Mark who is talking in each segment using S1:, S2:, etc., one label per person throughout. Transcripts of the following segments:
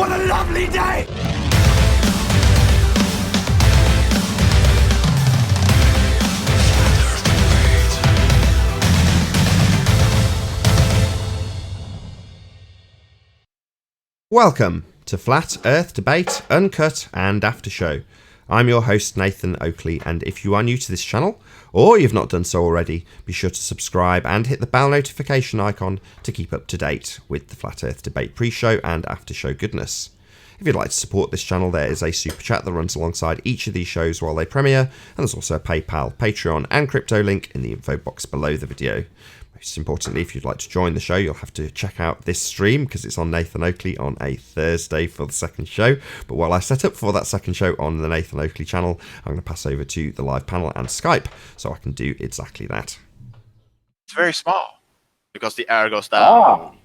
S1: What a lovely day!
S2: Welcome to Flat Earth Debate, Uncut and After Show. I'm your host Nathan Oakley, and if you are new to this channel, or you've not done so already, be sure to subscribe and hit the bell notification icon to keep up to date with the Flat Earth Debate pre-show and after show goodness. If you'd like to support this channel, there is a super chat that runs alongside each of these shows while they premiere, and there's also a PayPal, Patreon and crypto link in the info box below the video. Most importantly, if you'd like to join the show, you'll have to check out this stream because it's on Nathan Oakley on a Thursday for the second show. But while I set up for that second show on the Nathan Oakley channel, I'm going to pass over to the live panel and Skype so I can do exactly that.
S3: It's very small because the air goes down.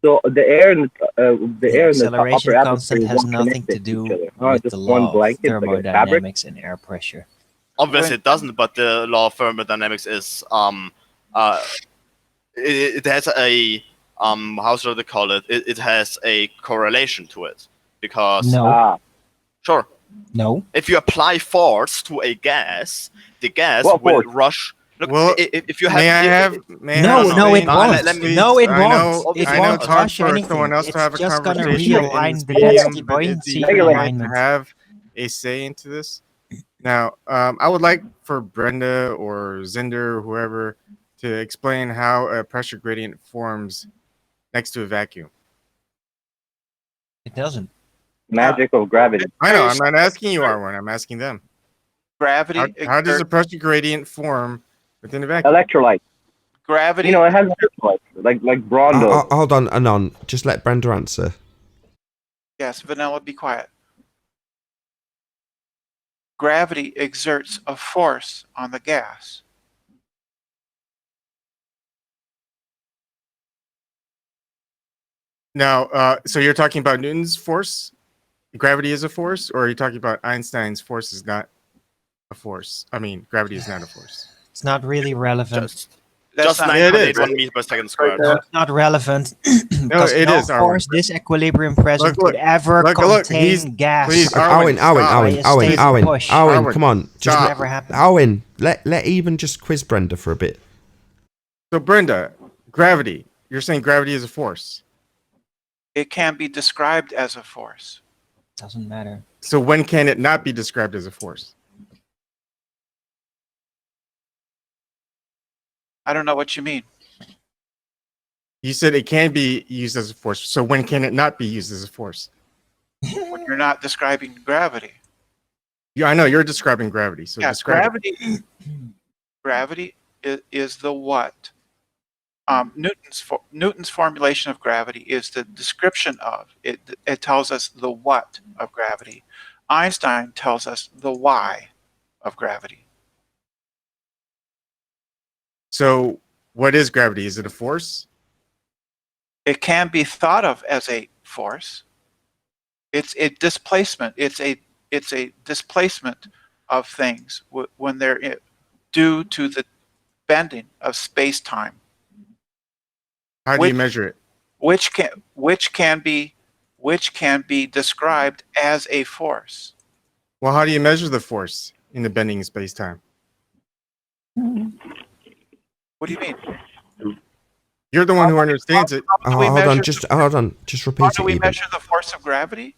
S4: So the air in the
S5: acceleration
S4: upper
S5: constant
S4: atmosphere
S5: has
S4: won't
S5: nothing
S4: connect
S5: to
S4: it
S5: do
S4: to each other.
S5: with
S4: Just
S5: the
S4: one
S5: law of
S4: blanket, like a fabric.
S5: thermodynamics and air pressure.
S3: Obviously, it doesn't. But the law of thermodynamics is it has a how should I call it? It has a correlation to it because sure.
S5: No.
S3: If you apply force to a gas, the gas
S4: What
S3: will
S4: force?
S3: rush. Look,
S6: Well,
S3: if you have,
S6: May I have? May I
S5: No,
S6: have
S5: no, it
S6: something?
S5: won't.
S3: Let me-
S5: No, it
S6: I
S5: won't.
S6: know-
S5: It
S6: I know
S5: won't
S6: it's hard
S5: touch
S6: for
S5: anything.
S6: someone else
S5: It's
S6: to have a
S5: just gonna
S6: conversation in
S5: realign
S6: this
S5: the
S6: medium,
S5: density
S6: but it's
S5: buoyancy
S6: easy to
S5: alignment.
S6: have a say into this. Now, I would like for Brenda or Zinder or whoever to explain how a pressure gradient forms next to a vacuum.
S5: It doesn't.
S4: Magic of gravity.
S6: I know. I'm not asking you, Arwen. I'm asking them.
S3: gravity,
S6: How does a pressure gradient form within a vacuum?
S4: Electrolyte.
S3: gravity.
S4: You know, it has electrolytes, like Brondo.
S2: Hold on, Anon. Just let Brenda answer.
S7: Yes, Vanilla, be quiet. Gravity exerts a force on the gas.
S6: Now, so you're talking about Newton's force? Gravity is a force? Or are you talking about Einstein's force is not a force? I mean, gravity is not a force.
S5: It's not really relevant.
S3: Just
S7: not-
S6: it is.
S3: 9.81 meters per second squared.
S5: It's not relevant.
S6: No,
S5: Because
S6: it
S5: no
S6: is, Arwen.
S5: force this equilibrium present
S6: Look,
S5: could ever
S6: look,
S5: contain gas.
S6: please,
S2: Arwen,
S5: Push.
S2: Arwen, come on. Just
S6: Stop.
S5: Never happened.
S2: Arwen, let even just quiz Brenda for a bit.
S6: So, Brenda, gravity. You're saying gravity is a force.
S7: It can be described as a force.
S5: Doesn't matter.
S6: So when can it not be described as a force?
S7: I don't know what you mean.
S6: You said it can be used as a force. So when can it not be used as a force?
S7: When you're not describing gravity.
S6: Yeah, I know you're describing gravity. So
S7: Yeah,
S6: describe it.
S7: gravity is the what? Newton's formulation of gravity is the description of it. It tells us the what of gravity. Einstein tells us the why of gravity.
S6: So what is gravity? Is it a force?
S7: It can be thought of as a force. It's a displacement. It's a displacement of things when they're due to the bending of space-time.
S6: How do you measure it?
S7: Which can be described as a force.
S6: Well, how do you measure the force in the bending of space-time?
S7: What do you mean?
S6: You're the one who understands it.
S7: How do we
S2: Hold
S7: measure-
S2: on, just repeat
S7: How
S2: it
S7: do we
S2: even.
S7: measure the force of gravity?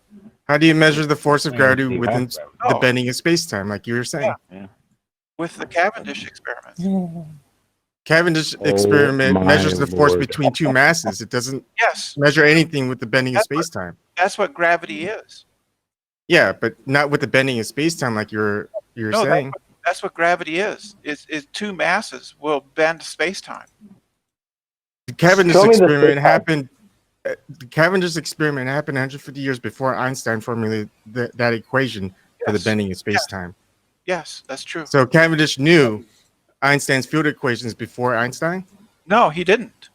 S6: How do you measure the force of gravity within the
S7: Oh.
S6: bending of space-time, like you were saying?
S7: With the Cavendish experiment.
S6: Cavendish experiment measures the force between two masses. It doesn't
S7: Yes,
S6: measure anything with the bending of
S7: That's what-
S6: space-time.
S7: that's what gravity is.
S6: Yeah, but not with the bending of space-time, like you're
S7: No,
S6: saying.
S7: that's what gravity is. Is two masses will bend space-time.
S6: The Cavendish
S4: Show me the
S6: experiment
S4: space-time.
S6: happened. The Cavendish experiment happened 150 years before Einstein formulated that equation for the
S7: Yes.
S6: bending of space-time.
S7: Yes, that's true.
S6: So Cavendish knew Einstein's field equations before Einstein.
S7: No, he didn't.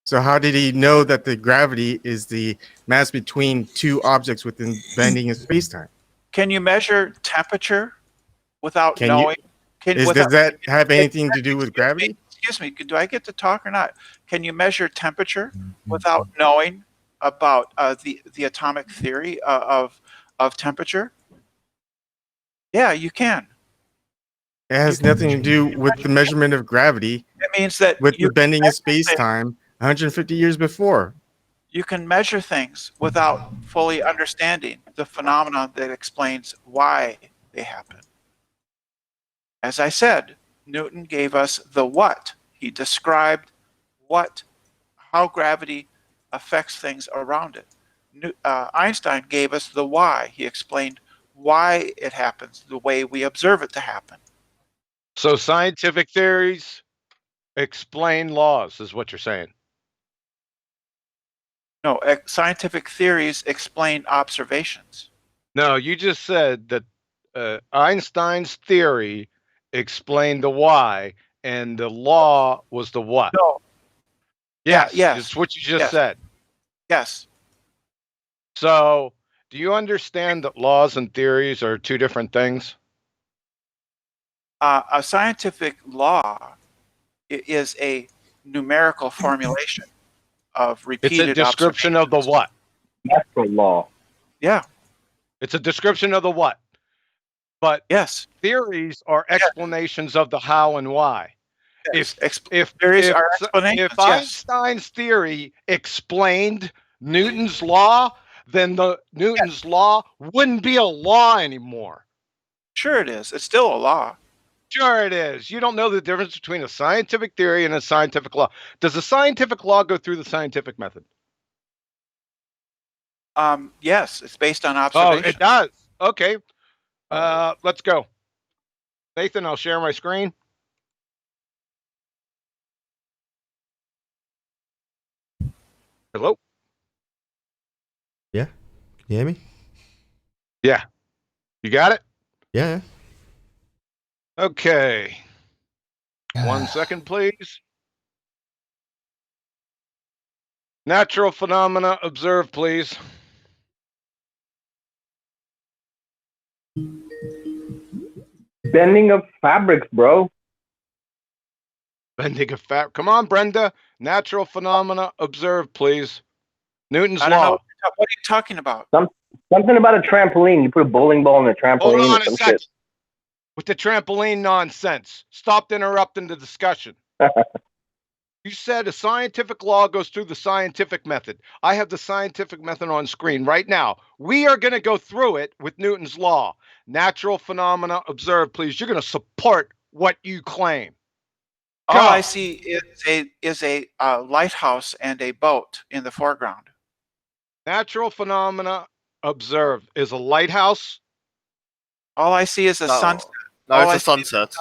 S6: So how did he know that the gravity is the mass between two objects within bending of space-time?
S7: Can you measure temperature without
S6: Can you-
S7: knowing?
S6: Does that have anything to do with gravity?
S7: Excuse me, do I get to talk or not? Can you measure temperature without knowing about the atomic theory of temperature? Yeah, you can.
S6: It has nothing to do with the measurement of gravity,
S7: It means that
S6: with
S7: you
S6: the bending of
S7: measure
S6: space-time 150 years before.
S7: you can measure things without fully understanding the phenomenon that explains why they happen. As I said, Newton gave us the what. He described how gravity affects things around it. Einstein gave us the why. He explained why it happens the way we observe it to happen.
S1: So scientific theories explain laws, is what you're saying.
S7: No, scientific theories explain observations.
S1: No, you just said that Einstein's theory explained the why, and the law was the what.
S7: No.
S1: Yes,
S7: yes.
S1: it's what you just said.
S7: Yes.
S1: So, do you understand that laws and theories are two different things?
S7: A scientific law is a numerical formulation of repeated
S1: It's a description of the what?
S4: Natural law.
S7: Yeah.
S1: It's a description of the what. But
S7: yes,
S1: theories are explanations of the how and why.
S7: Yes.
S1: If
S7: theories are explanations,
S1: if Einstein's theory explained Newton's law, then Newton's law wouldn't be a law anymore.
S7: Sure it is. It's still a law.
S1: Sure it is. You don't know the difference between a scientific theory and a scientific law. Does a scientific law go through the scientific method?
S7: Yes, it's based on observation.
S1: Oh, it does. Okay. Let's go. Nathan, I'll share my screen. Hello?
S2: Yeah. Can you hear me?
S1: Yeah. You got it?
S2: Yeah.
S1: Okay. 1 second, please. Natural phenomena observed, please.
S4: Bending of fabrics, bro.
S1: Bending of fabric. Come on, Brenda. Natural phenomena observed, please. Newton's
S7: I don't
S1: law.
S7: know. What are you talking about?
S4: Something about a trampoline. You put a bowling ball in a trampoline.
S1: Hold on
S4: or
S1: a
S4: some
S1: second.
S4: shit.
S1: With the trampoline nonsense. Stop interrupting the discussion. You said a scientific law goes through the scientific method. I have the scientific method on screen right now. We are going to go through it with Newton's law. Natural phenomena observed, please. You're going to support what you claim.
S7: All I see is a lighthouse and a boat in the foreground.
S1: Natural phenomena observed is a lighthouse.
S7: All I see is a sunset.
S3: No, it's a sunset.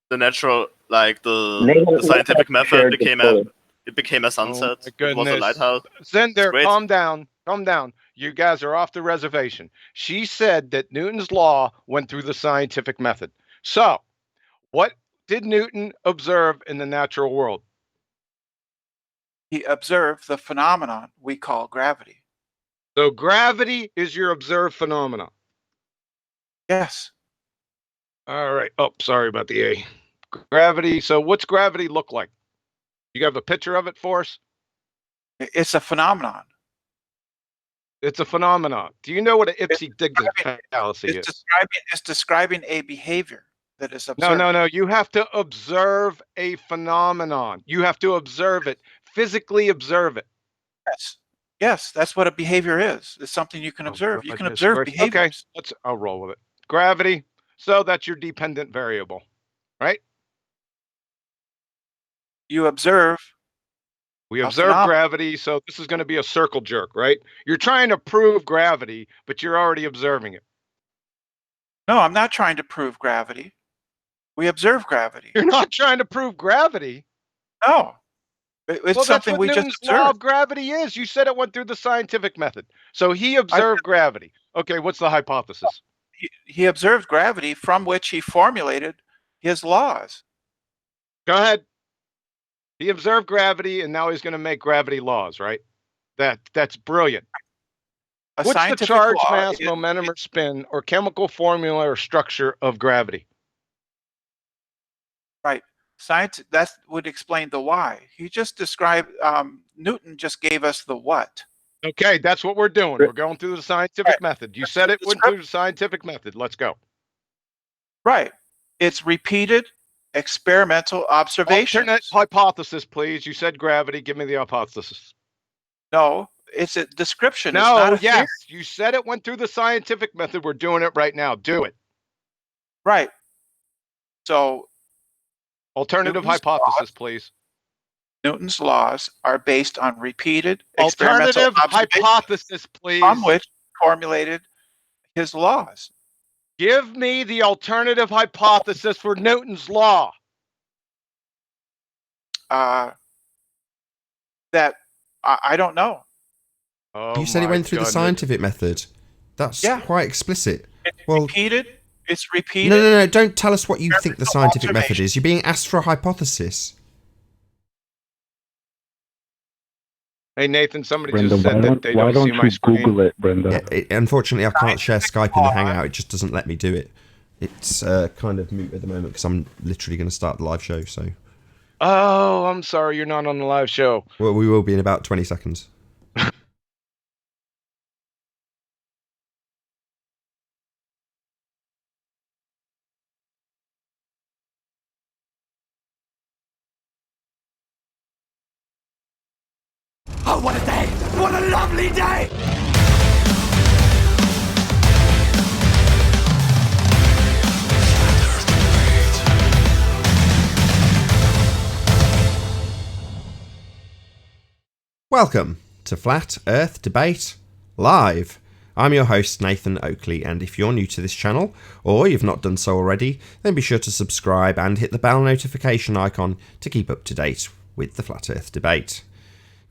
S3: The natural, like the scientific method became a sunset.
S1: Oh my goodness.
S3: It was a lighthouse.
S1: Zinder, calm down. Calm down. You guys are off the reservation. She said that Newton's law went through the scientific method. So, what did Newton observe in the natural world?
S7: He observed the phenomenon we call gravity.
S1: So gravity is your observed phenomena.
S7: Yes.
S1: All right. Oh, sorry about the A. Gravity. So what's gravity look like? You have a picture of it for us?
S7: It's a phenomenon.
S1: It's a phenomenon. Do you know what an ipsy-dixit fallacy is?
S7: It's describing a behavior that is observed.
S1: No. You have to observe a phenomenon. You have to observe it. Physically observe it.
S7: Yes, that's what a behavior is. It's something you can observe. You can observe behaviors.
S1: Okay, I'll roll with it. Gravity. So that's your dependent variable, right?
S7: You observe.
S1: We observe gravity, so this is going to be a circle jerk, right? You're trying to prove gravity, but you're already observing it.
S7: No, I'm not trying to prove gravity. We observe gravity.
S1: You're not trying to prove gravity.
S7: No. It's something we
S1: Newton's
S7: just observe.
S1: law of gravity is. You said it went through the scientific method. So he observed gravity. Okay, what's the hypothesis?
S7: He observed gravity from which he formulated his laws.
S1: Go ahead. He observed gravity, and now he's going to make gravity laws, right? That's brilliant. What's the charge, mass, momentum, or spin, or chemical formula or structure of gravity?
S7: Right. Science, that would explain the why. He just described, Newton just gave us the what.
S1: Okay, that's what we're doing. We're going through the scientific method. You said it went through the scientific method. Let's go.
S7: Right. It's repeated experimental observations.
S1: Alternate hypothesis, please. You said gravity. Give me the hypothesis.
S7: No, it's a description.
S1: No,
S7: it's not a
S1: yes.
S7: theory.
S1: You said it went through the scientific method. We're doing it right now. Do it.
S7: Right. So
S1: Alternative
S7: Newton's
S1: hypothesis, please.
S7: Newton's laws are based on repeated experimental
S1: Alternative
S7: observations
S1: hypothesis, please.
S7: from which he formulated his laws.
S1: Give me the alternative hypothesis for Newton's law.
S7: That I don't know.
S1: Oh,
S2: You said it
S1: my
S2: went through
S1: goodness.
S2: the scientific method. That's
S7: Yeah.
S2: quite explicit.
S7: It's
S2: Well,
S7: repeated. It's repeated.
S2: No. Don't tell us what you think the
S7: Experimental
S2: scientific method
S7: observation.
S2: is. You're being asked for a hypothesis.
S1: Hey, Nathan, somebody
S8: Brenda,
S1: just said that they don't see my screen.
S8: Google it, Brenda?
S2: Yeah, unfortunately, I can't share Skype in the Hangout. It just doesn't let me do it. It's kind of moot at the moment because I'm literally going to start the live show. So,
S1: Oh, I'm sorry. You're not on the live show.
S2: well, we will be in about 20 seconds.
S9: Oh, what a day! What a lovely day!
S2: Welcome to Flat Earth Debate Live. I'm your host, Nathan Oakley, and if you're new to this channel, or you've not done so already, then be sure to subscribe and hit the bell notification icon to keep up to date with the Flat Earth Debate.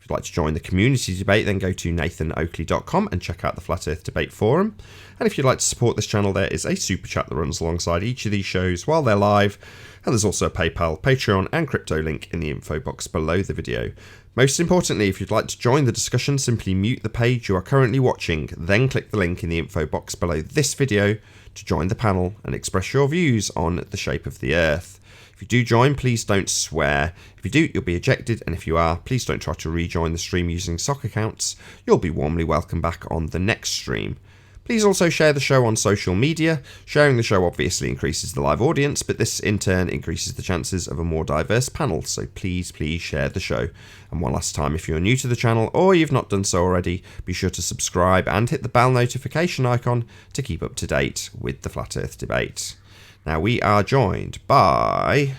S2: If you'd like to join the community debate, then go to nathanoakley.com and check out the Flat Earth Debate Forum. And if you'd like to support this channel, there is a super chat that runs alongside each of these shows while they're live, and there's also a PayPal, Patreon, and crypto link in the info box below the video. Most importantly, if you'd like to join the discussion, simply mute the page you are currently watching, then click the link in the info box below this video to join the panel and express your views on the shape of the Earth. If you do join, please don't swear. If you do, you'll be ejected, and if you are, please don't try to rejoin the stream using sock accounts. You'll be warmly welcomed back on the next stream. Please also share the show on social media. Sharing the show obviously increases the live audience, but this in turn increases the chances of a more diverse panel, so please share the show. And one last time, if you're new to the channel or you've not done so already, be sure to subscribe and hit the bell notification icon to keep up to date with the Flat Earth Debate. Now we are joined by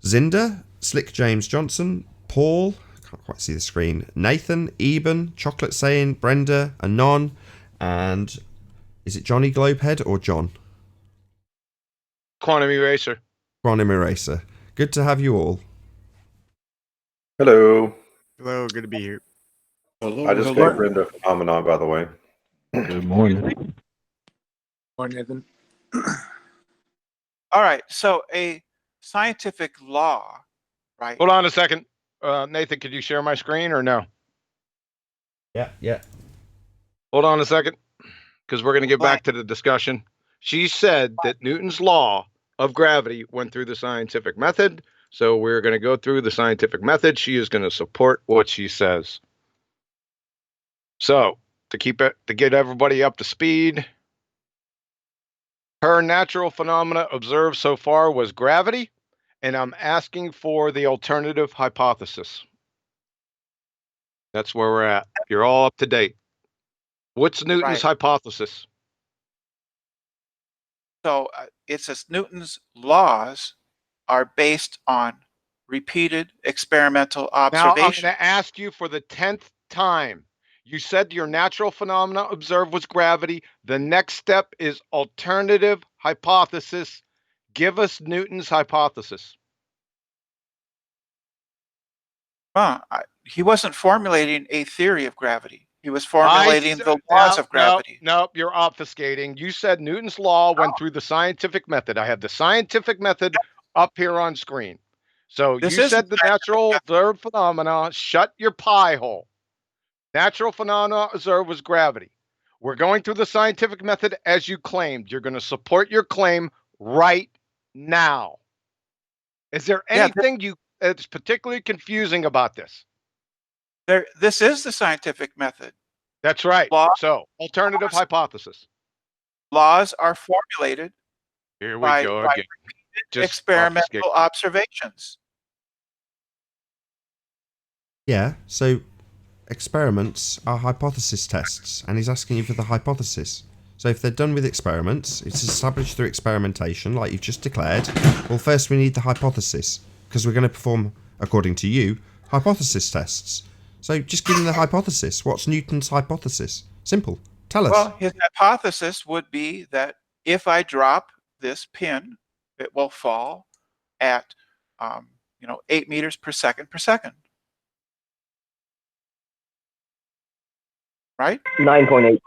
S2: Zinda, Slick James Johnson, Paul, I can't quite see the screen, Nathan, Eben, Chocolate Saying, Brenda, Anon, and is it Johnny Globehead or John?
S1: Quantum Eraser.
S2: Quantum Eraser. Good to have you all.
S10: Hello.
S6: Hello, good to be here.
S10: I just gave Brenda a phenomenon, by the way.
S8: Good morning.
S6: Morning, Nathan.
S7: All right. So a scientific law, right?
S1: Hold on a second. Nathan, could you share my screen or no?
S2: Yeah.
S1: Hold on a second, because we're going to get back to the discussion. She said that Newton's law of gravity went through the scientific method, so we're going to go through the scientific method. She is going to support what she says. So, to get everybody up to speed, her natural phenomena observed so far was gravity, and I'm asking for the alternative hypothesis. That's where we're at. You're all up to date. What's Newton's hypothesis?
S7: So it says Newton's laws are based on repeated experimental observation.
S1: Now I'm going to ask you for the 10th time. You said your natural phenomena observed was gravity. The next step is alternative hypothesis. Give us Newton's hypothesis.
S7: He wasn't formulating a theory of gravity. He was formulating the laws of gravity.
S1: Nope, you're obfuscating. You said Newton's law went through the scientific method. I have the scientific method up here on screen. So you said the natural observed phenomena. Shut your pie hole. Natural phenomena observed was gravity. We're going through the scientific method as you claimed. You're going to support your claim right now. Is there anything that's particularly confusing about this?
S7: This is the scientific method.
S1: That's right.
S7: Law-
S1: So, alternative hypothesis.
S7: Laws are formulated
S1: Here we
S7: by,
S1: go
S7: by
S1: again. Just
S7: experimental observations.
S2: Yeah, so experiments are hypothesis tests, and he's asking you for the hypothesis. So if they're done with experiments, it's established through experimentation, like you've just declared. Well, first we need the hypothesis, because we're going to perform, according to you, hypothesis tests. So just give me the hypothesis. What's Newton's hypothesis? Simple. Tell us.
S7: Well, his hypothesis would be that if I drop this pin, it will fall at 8 meters per second. Right?
S4: 9.8.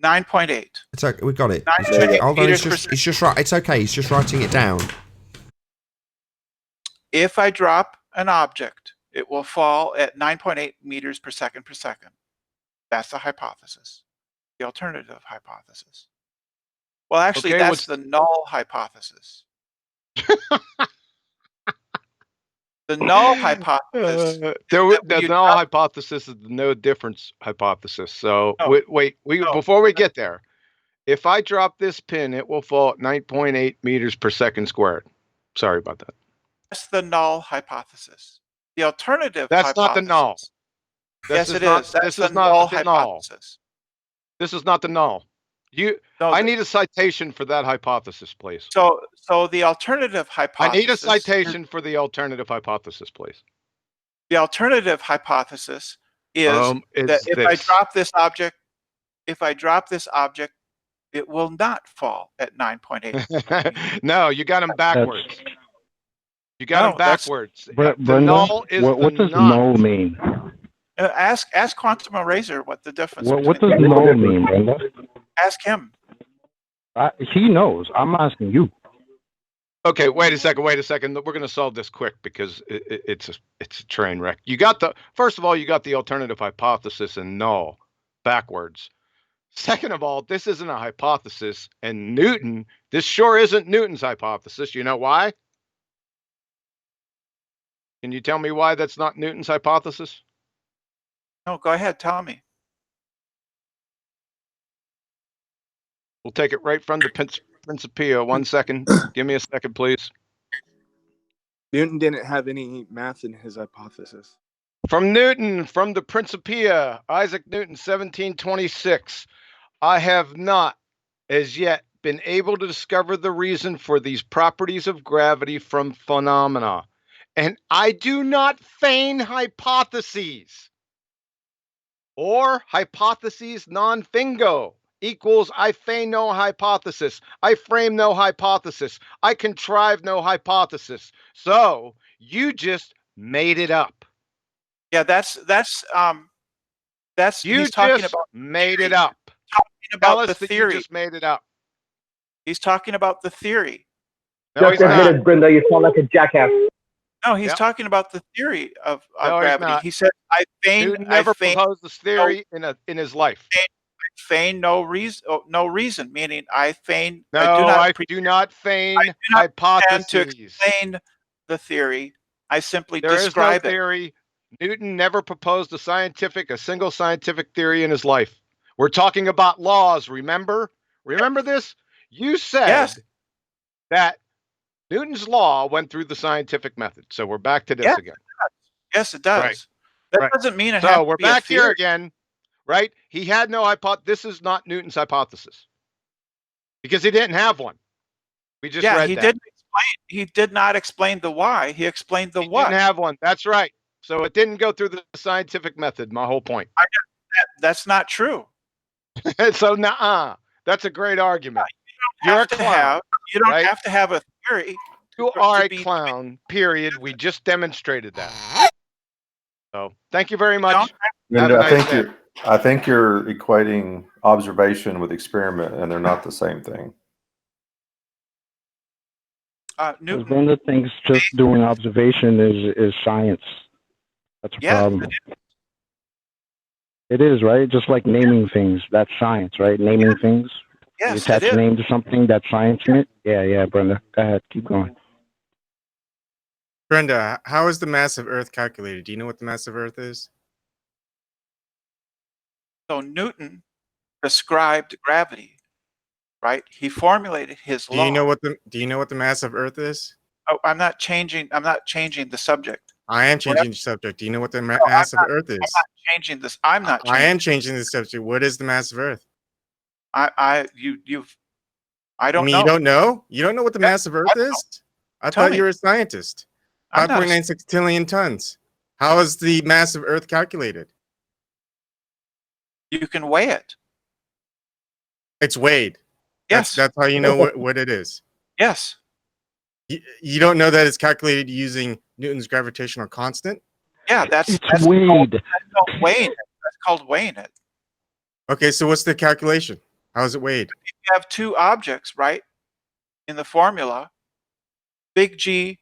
S7: 9.8.
S2: It's okay, we got it.
S7: 9.8
S2: Hold on,
S7: meters per
S2: it's just right. It's okay. He's just writing it down.
S7: If I drop an object, it will fall at 9.8 meters per second. That's the hypothesis. The alternative hypothesis. Well, actually,
S1: Okay,
S7: that's the null hypothesis. The null hypothesis.
S1: The null hypothesis is the no difference hypothesis. So
S7: No.
S1: wait, before we get there, if I drop this pin, it will fall at 9.8 meters per second squared. Sorry about that.
S7: That's the null hypothesis. The alternative
S1: That's
S7: hypothesis.
S1: not the null.
S7: Yes, it is. That's the null hypothesis.
S1: This is not the null. I need a citation for that hypothesis, please.
S7: So the alternative hypothesis.
S1: I need a citation for the alternative hypothesis, please.
S7: The alternative hypothesis is that if I drop this object, it will not fall at 9.8.
S1: No, you got them backwards. You got them backwards.
S8: Brenda,
S1: null is
S8: what does null mean?
S7: Ask Quantum Eraser what the difference.
S8: What does null mean, Brenda?
S7: Ask him.
S8: He knows. I'm asking you.
S1: Okay, wait a second. We're going to solve this quick because it's a train wreck. First of all, you got the alternative hypothesis and null backwards. Second of all, this isn't a hypothesis, and this sure isn't Newton's hypothesis. You know why? Can you tell me why that's not Newton's hypothesis?
S7: No, go ahead. Tell me.
S1: We'll take it right from the Principia. 1 second. Give me a second, please.
S11: Newton didn't have any math in his hypothesis.
S1: From Newton, from the Principia, Isaac Newton, 1726. I have not, as yet, been able to discover the reason for these properties of gravity from phenomena. And I do not feign hypotheses. Or hypotheses non fingo equals I feign no hypothesis. I frame no hypothesis. I contrive no hypothesis. So you just made it up.
S7: Yeah, that's
S1: you
S7: he's talking
S1: just
S7: about
S1: made it up.
S7: talking about
S1: Tell us
S7: the
S1: that
S7: theory.
S1: you just made it up.
S7: He's talking about the theory.
S1: No,
S4: Just admit it, Brenda. You sound like a jackass.
S7: No, he's talking about the theory of
S1: No, he's
S7: gravity.
S1: not.
S7: He said, "I
S1: Newton never proposed this theory in his life.
S7: feign no reason, meaning I feign.
S1: No,
S7: I
S1: do not feign
S7: I do not pretend to
S1: hypotheses.
S7: explain the theory. I simply
S1: There is no
S7: describe it.
S1: theory. Newton never proposed a single scientific theory in his life. We're talking about laws, remember? Remember this? You said that Newton's law went through the scientific method. So we're back to this again.
S7: Yes, it does.
S1: Right.
S7: That doesn't mean it has
S1: So
S7: to
S1: we're
S7: be a
S1: back here
S7: theory.
S1: again, right? He had no hypothesis. This is not Newton's hypothesis because he didn't have one. We just read
S7: he
S1: that.
S7: didn't explain. He did not explain the why. He explained the what.
S1: Didn't have one. That's right. So it didn't go through the scientific method. My whole point.
S7: That's not true.
S1: So that's a great argument.
S7: You
S1: You're
S7: don't
S1: a clown.
S7: You don't
S1: right?
S7: have to have a theory.
S1: You are a clown. Period. We just demonstrated that. So thank you very much.
S10: Linda, I think you're equating observation with experiment, and they're not the same thing.
S7: Newton,
S8: Brenda thinks just doing observation is science. That's a problem. It is, right? Just like naming things, that's science, right? Naming things.
S7: Yes,
S8: you attach a name to something, that's science in it. Yeah, Brenda. Go ahead, keep going.
S6: Brenda, how is the mass of Earth calculated? Do you know what the mass of Earth is?
S7: So Newton prescribed gravity, right? He formulated his law.
S6: Do you know what the mass of Earth is?
S7: Oh, I'm not changing the subject.
S6: I am changing the subject. Do you know what the mass of Earth is?
S7: I'm not changing this. I'm not
S6: I
S7: changing.
S6: am changing the subject. What is the mass of Earth?
S7: I don't
S6: You
S7: know.
S6: You don't know? You don't know what the mass of Earth is? I
S7: Tell
S6: thought
S7: me.
S6: you were a scientist.
S7: I'm not a-
S6: 5.96 trillion tons. How is the mass of Earth calculated?
S7: You can weigh it.
S6: It's weighed.
S7: Yes.
S6: That's how you know what it is.
S7: Yes.
S6: You don't know that it's calculated using Newton's gravitational constant?
S7: Yeah, that's
S8: weighed.
S7: Called weighing it. That's called weighing it.
S6: Okay, so what's the calculation? How is it weighed?
S7: If you have two objects, right? In the formula, big G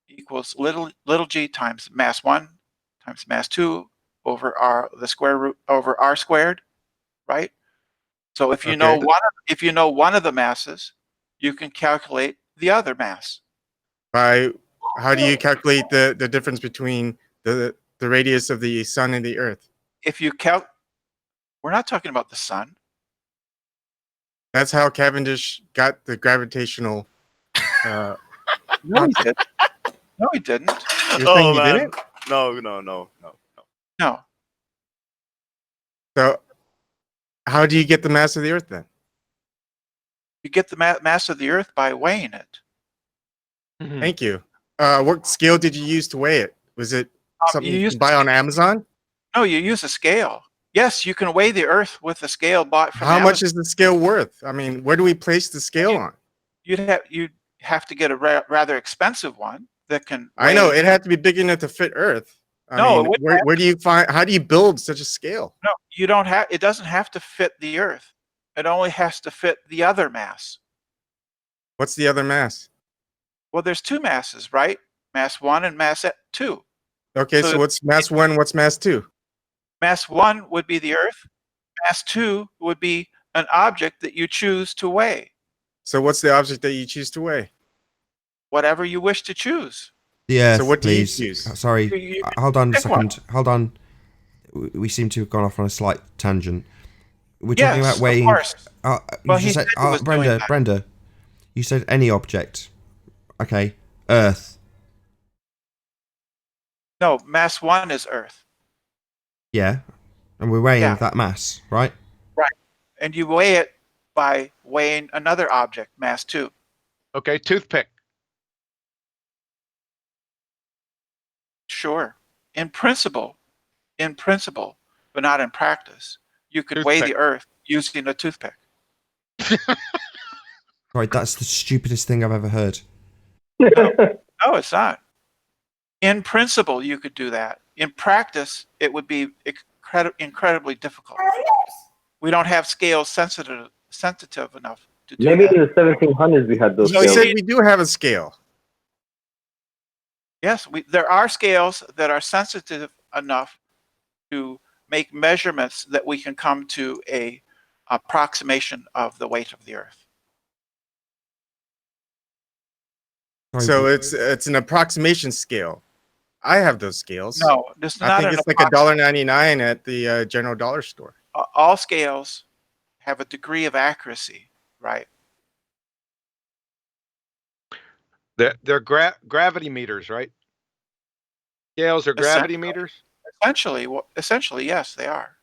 S7: equals little g times mass 1 times mass 2 over the square root over r squared, right? So if you know one of the masses, you can calculate the other mass.
S6: How do you calculate the difference between the radius of the sun and the Earth?
S7: If you we're not talking about the sun.
S6: That's how Cavendish got the gravitational.
S7: No, he didn't. No, he didn't.
S6: You're saying he didn't?
S3: No.
S7: No.
S6: So, how do you get the mass of the Earth then?
S7: You get the mass of the Earth by weighing it.
S6: Thank you. What scale did you use to weigh it? Was it something you can buy on Amazon?
S7: No, you use a scale. Yes, you can weigh the Earth with a scale bought from
S6: How
S7: Amazon.
S6: much is the scale worth? I mean, where do we place the scale on?
S7: You'd have to get a rather expensive one that can.
S6: I know it had to be big enough to fit Earth. I mean, where do you find? How do you build such a scale?
S7: No, you don't have. It doesn't have to fit the Earth. It only has to fit the other mass.
S6: What's the other mass?
S7: Well, there's two masses, right? Mass 1 and mass 2.
S6: Okay, so what's mass 1? What's mass 2?
S7: Mass 1 would be the Earth. Mass 2 would be an object that you choose to weigh.
S6: So what's the object that you choose to weigh?
S7: Whatever you wish to choose.
S2: The Earth,
S6: so what
S2: please.
S6: do you choose?
S2: Sorry, hold on a second. Hold on. We seem to have gone off on a slight tangent. We're talking about weighing.
S7: Of course.
S2: You just said, Brenda, you said any object. Okay, Earth.
S7: No, mass 1 is Earth.
S2: Yeah, and we're weighing that mass, right?
S7: Right, and you weigh it by weighing another object, mass 2.
S1: Okay, toothpick.
S7: Sure, in principle, but not in practice. You could weigh the Earth using a toothpick.
S2: Right, that's the stupidest thing I've ever heard.
S7: No, it's not. In principle, you could do that. In practice, it would be incredibly difficult. We don't have scales sensitive enough to do
S4: Maybe
S7: that.
S4: in the 1700s we had those
S6: So you
S4: scales.
S6: say we do have a scale.
S7: Yes, there are scales that are sensitive enough to make measurements that we can come to a approximation of the weight of the Earth.
S6: So it's an approximation scale. I have those scales.
S7: No, this is not.
S6: I think it's like $1.99 at the general dollar store.
S7: All scales have a degree of accuracy, right?
S1: They're gravity meters, right? Scales are gravity meters?
S7: Essentially, yes, they are.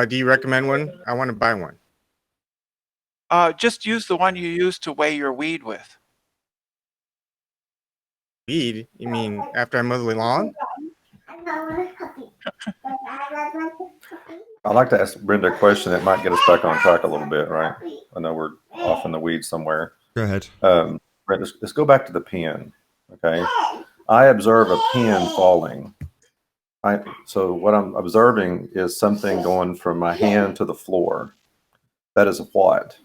S6: Do you recommend one? I want to buy one.
S7: Just use the one you use to weigh your weed with.
S6: Weed? You mean after I mow the lawn?
S10: I'd like to ask Brenda a question that might get us back on track a little bit, right? I know we're off in the weeds somewhere.
S2: Go ahead.
S10: Brenda, let's go back to the pen, okay? I observe a pen falling. So what I'm observing is something going from my hand to the floor. That is what?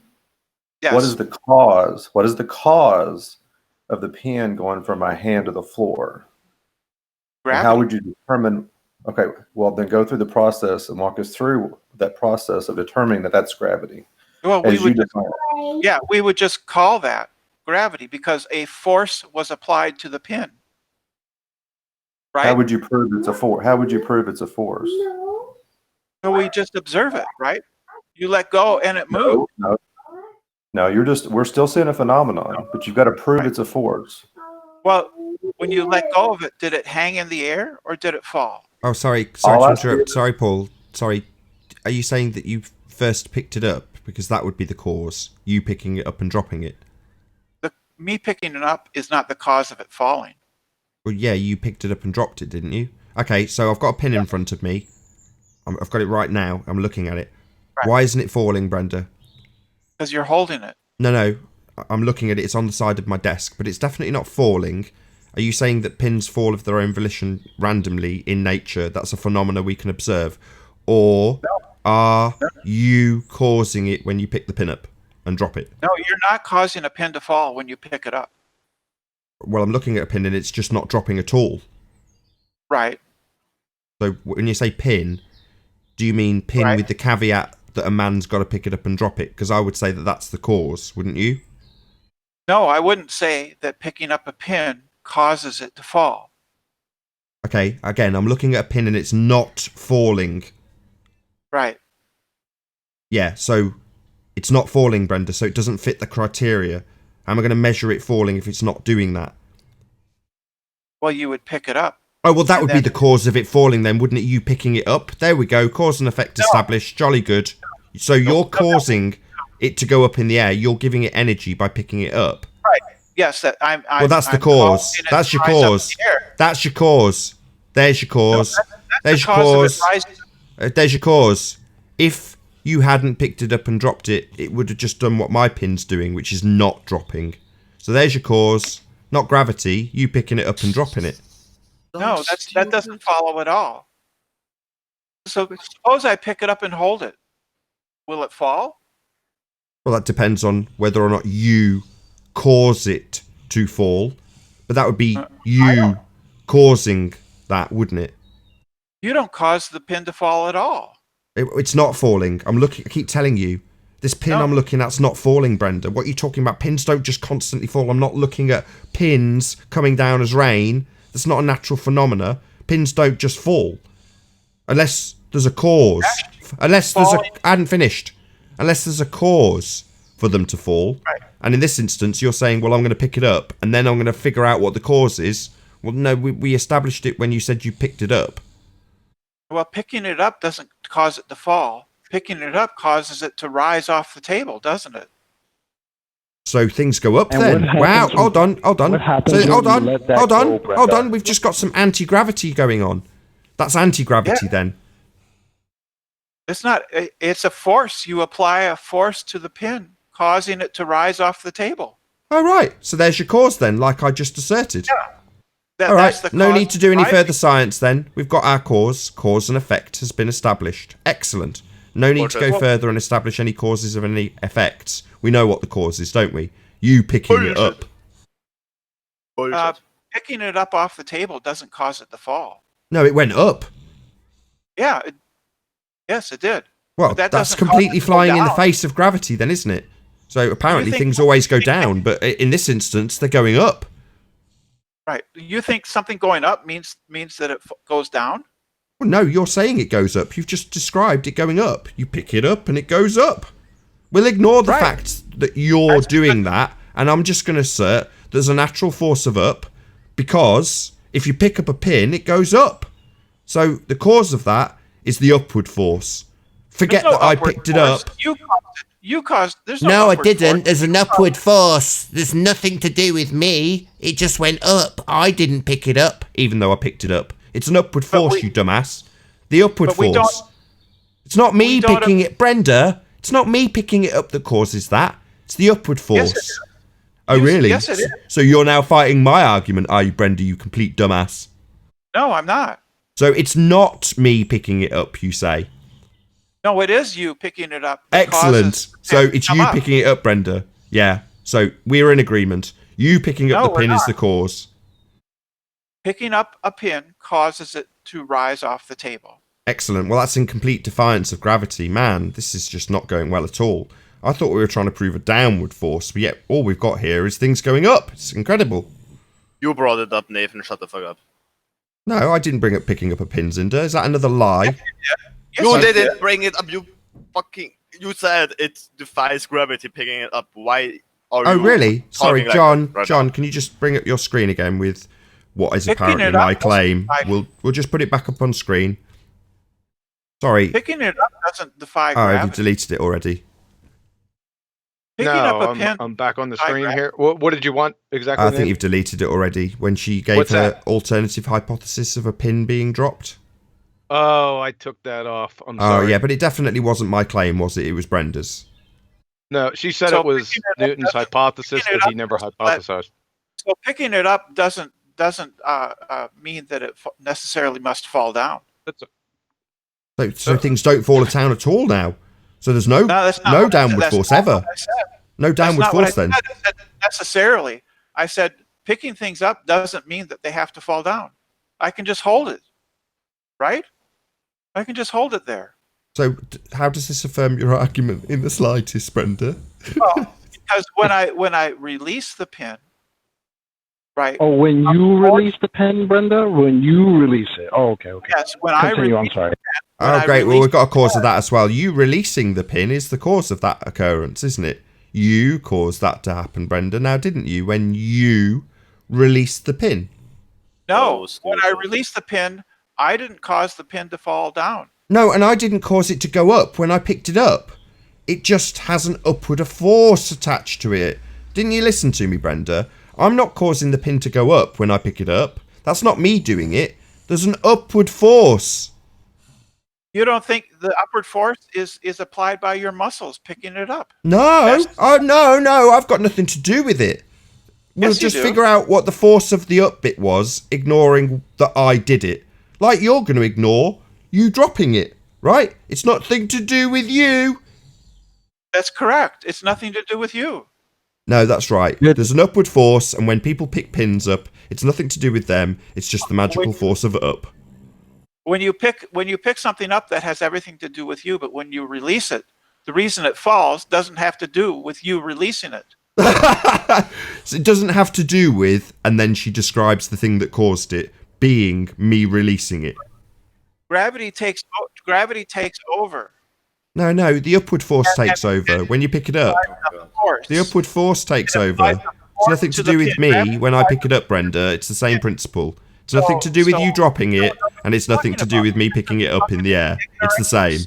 S7: Yes.
S10: What is the cause? What is the cause of the pen going from my hand to the floor? How would you determine? Okay, well then go through the process and walk us through that process of determining that that's gravity.
S7: Well, we would just call that gravity because a force was applied to the pin. Right?
S10: How would you prove it's a force? How would you prove it's a force?
S7: So we just observe it, right? You let go and it moves.
S10: No, we're still seeing a phenomenon, but you've got to prove it's a force.
S7: Well, when you let go of it, did it hang in the air or did it fall?
S2: Oh, sorry to interrupt. Sorry, Paul. Sorry. Are you saying that you first picked it up? Because that would be the cause. You picking it up and dropping it.
S7: Me picking it up is not the cause of it falling.
S2: Well, yeah, you picked it up and dropped it, didn't you? Okay, so I've got a pin in front of me. I've got it right now. I'm looking at it. Right. Why isn't it falling, Brenda?
S7: Because you're holding it.
S2: No. I'm looking at it. It's on the side of my desk, but it's definitely not falling. Are you saying that pins fall of their own volition randomly in nature? That's a phenomena we can observe. Or are you causing it when you pick the pin up and drop it?
S7: No, you're not causing a pin to fall when you pick it up.
S2: Well, I'm looking at a pin and it's just not dropping at all.
S7: Right.
S2: So when you say pin, do you mean pin with the caveat that a man's got to pick it up and drop it? Because I would say that that's the cause, wouldn't you?
S7: No, I wouldn't say that picking up a pin causes it to fall.
S2: Okay, again, I'm looking at a pin and it's not falling.
S7: Right.
S2: Yeah, so it's not falling, Brenda, so it doesn't fit the criteria. How am I going to measure it falling if it's not doing that?
S7: Well, you would pick it up.
S2: Oh, well, that would be the cause of it falling then, wouldn't it? You picking it up. There we go. Cause and effect established. Jolly good. So you're causing it to go up in the air. You're giving it energy by picking it up.
S7: Right. Yes.
S2: Well, that's the cause. That's your cause. That's your cause. There's your cause. There's your cause. There's your cause. If you hadn't picked it up and dropped it, it would have just done what my pin's doing, which is not dropping. So there's your cause. Not gravity. You picking it up and dropping it.
S7: No, that doesn't follow at all. So suppose I pick it up and hold it. Will it fall?
S2: Well, that depends on whether or not you cause it to fall. But that would be you causing that, wouldn't it?
S7: You don't cause the pin to fall at all.
S2: It's not falling. I keep telling you. This pin I'm looking at's not falling, Brenda. What are you talking about? Pins don't just constantly fall. I'm not looking at pins coming down as rain. That's not a natural phenomena. Pins don't just fall. Unless there's a cause. I hadn't finished. Unless there's a cause for them to fall. Right. And in this instance, you're saying, well, I'm going to pick it up, and then I'm going to figure out what the cause is. Well, no, we established it when you said you picked it up.
S7: Well, picking it up doesn't cause it to fall. Picking it up causes it to rise off the table, doesn't it?
S2: So things go up then. Wow, hold on. So hold on. We've just got some anti-gravity going on. That's anti-gravity then.
S7: It's not. It's a force. You apply a force to the pin, causing it to rise off the table.
S2: Oh, right. So there's your cause then, like I just asserted.
S7: Yeah.
S2: All right. No need to do any further science then. We've got our cause. Cause and effect has been established. Excellent. No need to go further and establish any causes of any effects. We know what the cause is, don't we? You picking it up.
S7: Picking it up off the table doesn't cause it to fall.
S2: No, it went up.
S7: Yeah. Yes, it did.
S2: Well, that's completely flying in the face of gravity then, isn't it? So apparently things always go down, but in this instance, they're going up.
S7: Right. You think something going up means that it goes down?
S2: Well, no, you're saying it goes up. You've just described it going up. You pick it up and it goes up. We'll ignore the fact that you're doing that, and I'm just going to assert there's a natural force of up, because if you pick up a pin, it goes up. So the cause of that is the upward force. Forget that I picked it up.
S7: You caused.
S12: No, I didn't. There's an upward force. There's nothing to do with me. It just went up. I didn't pick it up.
S2: Even though I picked it up. It's an upward force, you dumbass. The upward force. It's not me picking it, Brenda. It's not me picking it up that causes that. It's the upward force.
S7: Yes, it is.
S2: Oh, really?
S7: Yes, it is.
S2: So you're now fighting my argument, are you, Brenda, you complete dumbass?
S7: No, I'm not.
S2: So it's not me picking it up, you say?
S7: No, it is you picking it up.
S2: Excellent. So it's you picking it up, Brenda. Yeah. So we're in agreement. You picking up the pin is the cause.
S7: Picking up a pin causes it to rise off the table.
S2: Excellent. Well, that's in complete defiance of gravity. Man, this is just not going well at all. I thought we were trying to prove a downward force, but yet all we've got here is things going up. It's incredible.
S3: You brought it up, Nathan. Shut the fuck up.
S2: No, I didn't bring up picking up a pin, Zinder. Is that another lie?
S3: You didn't bring it up. You said it defies gravity picking it up. Why are you?
S2: Oh, really? Sorry,
S3: like
S2: John.
S3: right
S2: John,
S3: now?
S2: Can you just bring up your screen again with what is
S7: Picking
S2: apparently
S7: it up
S2: my claim?
S7: doesn't
S2: We'll just put it back up on screen. Sorry.
S7: Picking it up doesn't defy
S2: Oh, have you
S7: gravity.
S2: deleted it already?
S7: Picking
S1: No,
S7: up a pen.
S1: I'm back on the
S7: defy
S1: screen
S7: gravity.
S1: here. What did you want exactly?
S2: I think
S1: Nate?
S2: you've deleted it already when she gave
S1: What's
S2: her
S1: that?
S2: alternative hypothesis of a pin being dropped.
S1: Oh, I took that off. I'm
S2: Oh,
S1: sorry.
S2: yeah, but it definitely wasn't my claim, was it? It was Brenda's.
S1: No, she said
S7: So
S1: it was
S7: picking it up
S1: Newton's
S7: doesn't-
S1: hypothesis
S7: picking it
S1: that he
S7: up
S1: never
S7: doesn't
S1: hypothesized.
S7: So picking it up doesn't mean that it necessarily must fall down.
S2: So things don't fall down at all now. So there's no
S7: that's not
S2: no
S7: what I said.
S2: downward
S7: That's
S2: force
S7: not
S2: ever.
S7: what I said.
S2: No
S7: That's
S2: downward
S7: not what I
S2: force then.
S7: said. I said necessarily. I said picking things up doesn't mean that they have to fall down. I can just hold it, right? I can just hold it there.
S2: So how does this affirm your argument in the slightest, Brenda?
S7: Well, because when I release the pin, right?
S8: Oh, when you release the pen, Brenda? When you release it. Oh, okay.
S7: Yes, when
S8: Continue,
S7: I
S8: I'm sorry.
S2: Oh, great. Well, we've got a cause of that as well. You releasing the pin is the cause of that occurrence, isn't it? You caused that to happen, Brenda, now didn't you, when you released the pin?
S7: No, when I released the pin, I didn't cause the pin to fall down.
S2: No, and I didn't cause it to go up when I picked it up. It just has an upward force attached to it. Didn't you listen to me, Brenda? I'm not causing the pin to go up when I pick it up. That's not me doing it. There's an upward force.
S7: You don't think the upward force is applied by your muscles picking it up?
S2: No, no, I've got nothing to do with it. We'll
S7: Yes, you
S2: just
S7: do.
S2: figure out what the force of the up bit was, ignoring that I did it. Like you're going to ignore you dropping it, right? It's nothing to do with you.
S7: That's correct. It's nothing to do with you.
S2: No, that's right. There's an upward force, and when people pick pins up, it's nothing to do with them. It's just the magical force of up.
S7: When you pick something up, that has everything to do with you, but when you release it, the reason it falls doesn't have to do with you releasing it.
S2: So it doesn't have to do with, and then she describes the thing that caused it being me releasing it.
S7: Gravity takes over.
S2: No, the upward force takes over when you pick it up. The upward force takes over. It's nothing to do with me when I pick it up, Brenda. It's the same principle. It's nothing to do with you dropping it, and it's nothing to do with me picking it up in the air. It's the same.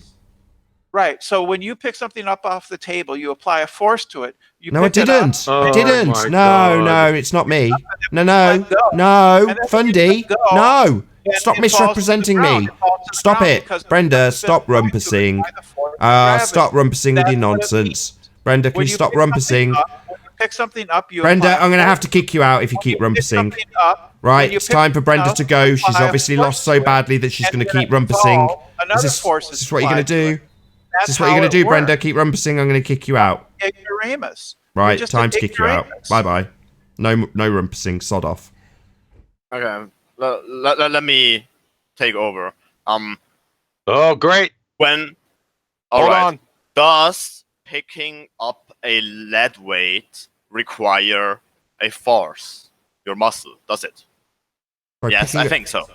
S7: Right. So when you pick something up off the table, you apply a force to it.
S2: No, I didn't. I didn't.
S1: my
S2: No,
S1: God.
S2: no, it's not me. No, Fundy. No. Stop misrepresenting me. Stop it. Brenda, stop rumpusing. Stop rumpusing with your nonsense. Brenda, can you stop rumpusing?
S7: Pick something up. You
S2: Brenda,
S7: apply
S2: I'm going to
S7: force.
S2: have to kick you out if you keep
S7: When pick
S2: rumpusing.
S7: something up,
S2: Right,
S7: when you
S2: it's
S7: pick
S2: time for Brenda
S7: something
S2: to
S7: up,
S2: go.
S7: you
S2: She's
S7: apply a
S2: obviously
S7: force
S2: lost so
S7: to it,
S2: badly that she's
S7: and
S2: going to
S7: when
S2: keep
S7: it
S2: rumpusing.
S7: falls, another force
S2: Is
S7: is
S2: this what you're going to
S7: applied to
S2: do?
S7: it. That's
S2: Is this what you're
S7: how
S2: going to
S7: it
S2: do, Brenda?
S7: works.
S2: Keep rumpusing. I'm going to kick you out.
S7: Ignoramus.
S2: Right,
S7: You're just
S2: time
S7: an
S2: to kick you out.
S7: ignoramus.
S2: Bye-bye. No rumpusing. Sod off.
S3: Okay, let me take over.
S1: Oh, great.
S3: When
S1: Hold
S3: alright,
S1: on.
S3: does picking up a lead weight require a force? Your muscle, does it?
S2: Right,
S3: Yes,
S2: picking
S3: I
S2: up-
S3: think so.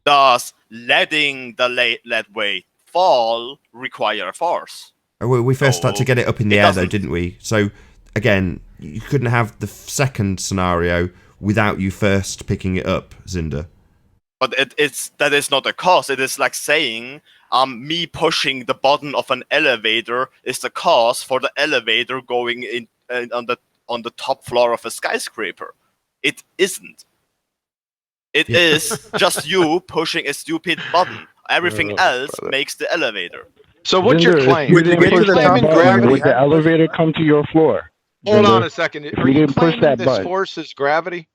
S3: Does letting the lead weight fall require a force?
S2: We first had to get it up in the
S3: It
S2: air, though,
S3: doesn't.
S2: didn't we? So, again, you couldn't have the second scenario without you first picking it up, Zinder.
S3: But that is not a cause. It is like saying me pushing the button of an elevator is the cause for the elevator going in on the top floor of a skyscraper. It isn't. It is just you pushing a stupid button. Everything else makes the elevator.
S1: So what's your
S8: Zinder,
S1: claim?
S8: If you
S1: Are
S8: didn't
S1: you
S8: push that
S1: claiming
S8: button,
S1: gravity?
S8: would the elevator come to your floor?
S1: Hold
S8: Zinder?
S1: on a second.
S8: If
S1: Are
S8: you
S1: you
S8: didn't push
S1: claiming
S8: that
S1: this
S8: button.
S1: force is gravity?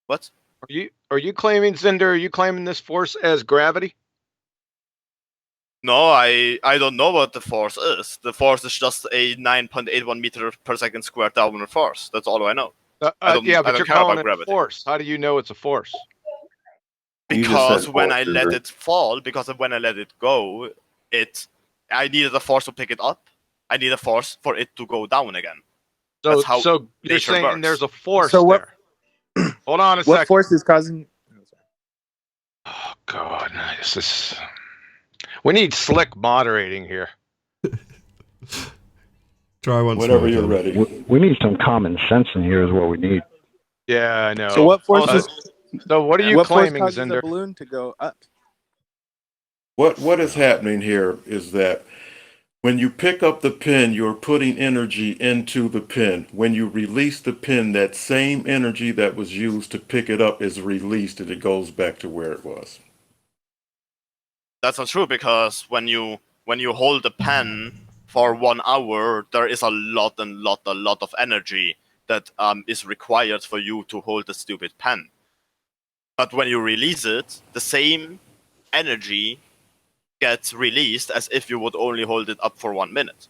S3: What?
S1: Are you claiming, Zinder? Are you claiming this force as gravity?
S3: No, I don't know what the force is. The force is just a 9.81 meter per second squared downward force. That's all I know. I don't
S1: Yeah, but
S3: I
S1: you're
S3: don't care
S1: calling
S3: about
S1: it
S3: gravity.
S1: force. How do you know it's a force?
S10: You just
S3: Because
S10: said
S3: when
S10: force,
S3: I let
S10: Zinder.
S3: it fall, because when I let it go, I needed a force to pick it up. I need a force for it to go down again.
S1: So,
S3: That's how
S1: so you're
S3: nature
S1: saying
S3: works.
S1: there's a force
S6: So what-
S1: there. Hold on a
S11: What
S1: second.
S11: force is causing?
S1: Oh God, this is. We need slick moderating here.
S2: Try once
S10: Whenever
S2: more,
S10: you're
S2: John.
S10: ready.
S8: We need some common sense in here is what we need.
S1: Yeah, I know.
S11: So what force is?
S1: So what are you
S11: What force
S1: claiming,
S11: causes
S1: Zinder?
S11: a balloon to go up?
S13: What is happening here is that when you pick up the pin, you're putting energy into the pin. When you release the pin, that same energy that was used to pick it up is released and it goes back to where it was.
S3: That's not true, because when you hold the pen for 1 hour, there is a lot of energy that is required for you to hold the stupid pen. But when you release it, the same energy gets released as if you would only hold it up for 1 minute.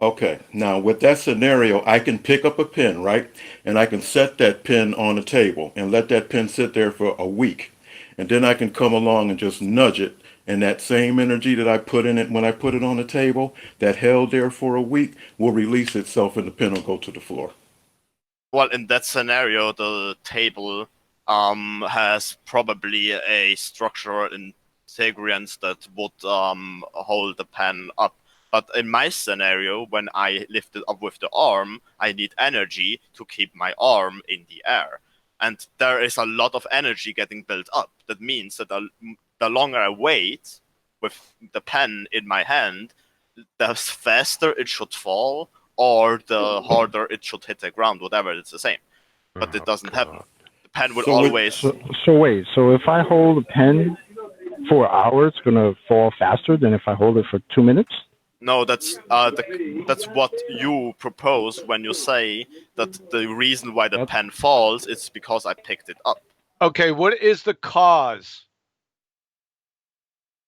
S13: Okay, now with that scenario, I can pick up a pen, right? And I can set that pen on a table and let that pen sit there for a week. And then I can come along and just nudge it. And that same energy that I put in it when I put it on the table, that held there for a week, will release itself and the pen will go to the floor.
S3: Well, in that scenario, the table has probably a structural integrance that would hold the pen up. But in my scenario, when I lift it up with the arm, I need energy to keep my arm in the air. And there is a lot of energy getting built up. That means that the longer I wait with the pen in my hand, the faster it should fall, or the harder it should hit the ground, whatever, it's the same. But it doesn't happen. The pen would always...
S8: So wait, so if I hold a pen for an hour, it's going to fall faster than if I hold it for 2 minutes?
S3: No, that's what you propose when you say that the reason why the pen falls is because I picked it up.
S1: Okay, what is the cause?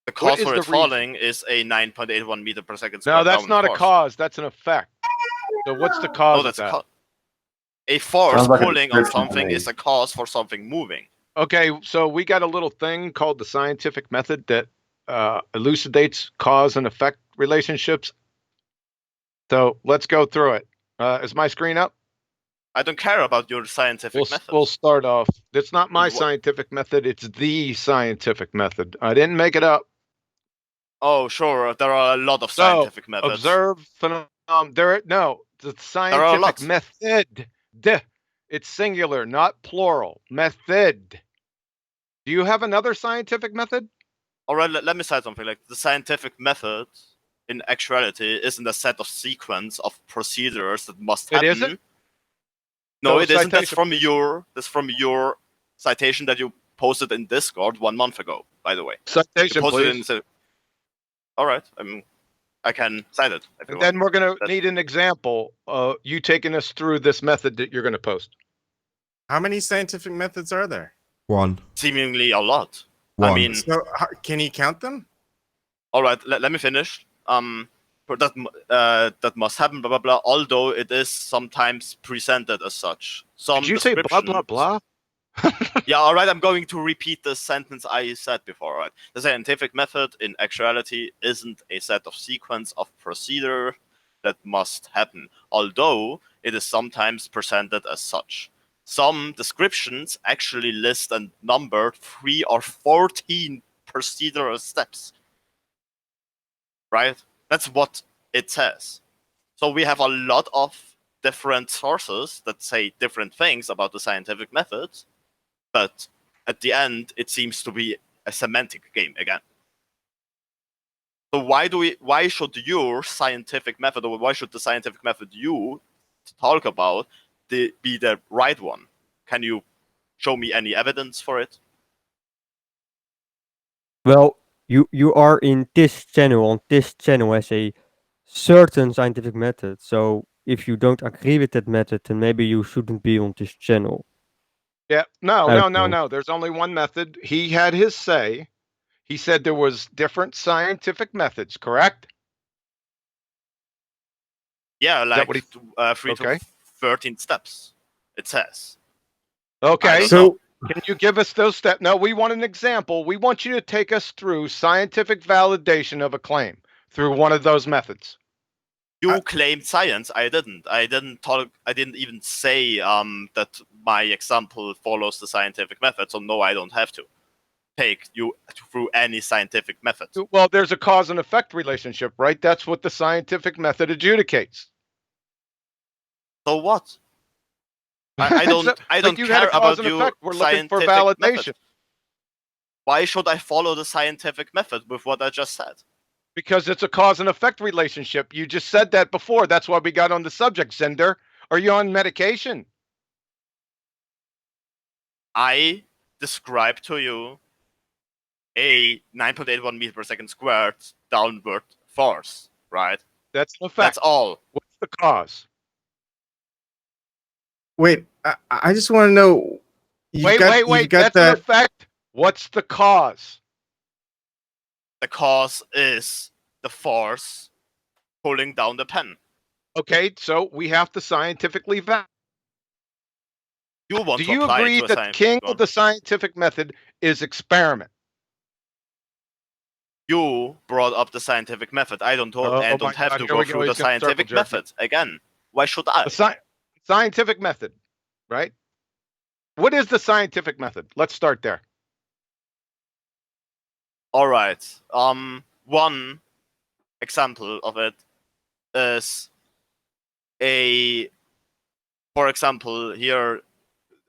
S3: The cause for it falling is a 9.81 meter per second square.
S1: No, that's not a cause. That's an effect. So what's the cause of that?
S3: A force pulling on something is a cause for something moving.
S1: Okay, so we got a little thing called the scientific method that elucidates cause and effect relationships. So let's go through it. Is my screen up?
S3: I don't care about your scientific method.
S1: We'll start off. It's not my scientific method. It's the scientific method. I didn't make it up.
S3: Oh, sure. There are a lot of scientific methods.
S1: Observe phenomenon. The scientific method. It's singular, not plural. Method. Do you have another scientific method?
S3: All right, let me say something. Like, the scientific method, in actuality, isn't a set of sequence of procedures that must happen.
S1: It isn't?
S3: No, it isn't. That's from your citation that you posted in Discord 1 month ago, by the way.
S1: Citation, please.
S3: All right. I can cite it.
S1: And then we're going to need an example of you taking us through this method that you're going to post.
S6: How many scientific methods are there?
S2: 1.
S3: Seemingly a lot.
S2: 1.
S3: I mean,
S6: so can you count them?
S3: All right, let me finish. That must happen, blah blah blah. Although it is sometimes presented as such.
S1: Did you say blah blah blah?
S3: Yeah, all right. I'm going to repeat the sentence I said before. All right, the scientific method in actuality isn't a set of sequence of procedure that must happen, although it is sometimes presented as such. Some descriptions actually list and number 3 or 14 procedural steps. Right? That's what it says. So we have a lot of different sources that say different things about the scientific methods, but at the end, it seems to be a semantic game again. So why should your scientific method, or why should the scientific method you talk about be the right one? Can you show me any evidence for it?
S14: Well, you are in this channel, on this channel, as a certain scientific method. So if you don't agree with that method, then maybe you shouldn't be on this channel.
S1: Yeah, no. There's only one method. He had his say. He said there was different scientific methods, correct?
S3: Yeah, like 3 to 13 steps, it says.
S1: Okay, so can you give us those steps? No, we want an example. We want you to take us through scientific validation of a claim through one of those methods.
S3: You claimed science. I didn't. I didn't even say that my example follows the scientific method. So no, I don't have to take you through any scientific method.
S1: Well, there's a cause and effect relationship, right? That's what the scientific method adjudicates.
S3: So what? I don't care about you.
S1: We're looking for validation.
S3: Method. Why should I follow the scientific method with what I just said?
S1: Because it's a cause and effect relationship. You just said that before. That's why we got on the subject, Zender. Are you on medication?
S3: I described to you a 9.81 meters per second squared downward force, right?
S1: That's an effect.
S3: That's all.
S1: What's the cause?
S6: Wait, I just want to know.
S1: Wait. That's an effect. What's the cause?
S3: The cause is the force pulling down the pen.
S1: Okay, so we have to scientifically validate.
S3: Do
S1: you agree that the king of the scientific method is experiment?
S3: You brought up the scientific method. I don't have to go through the scientific method again. Why should I?
S1: The scientific method, right? What is the scientific method? Let's start there.
S3: All right. One example of it is for example, here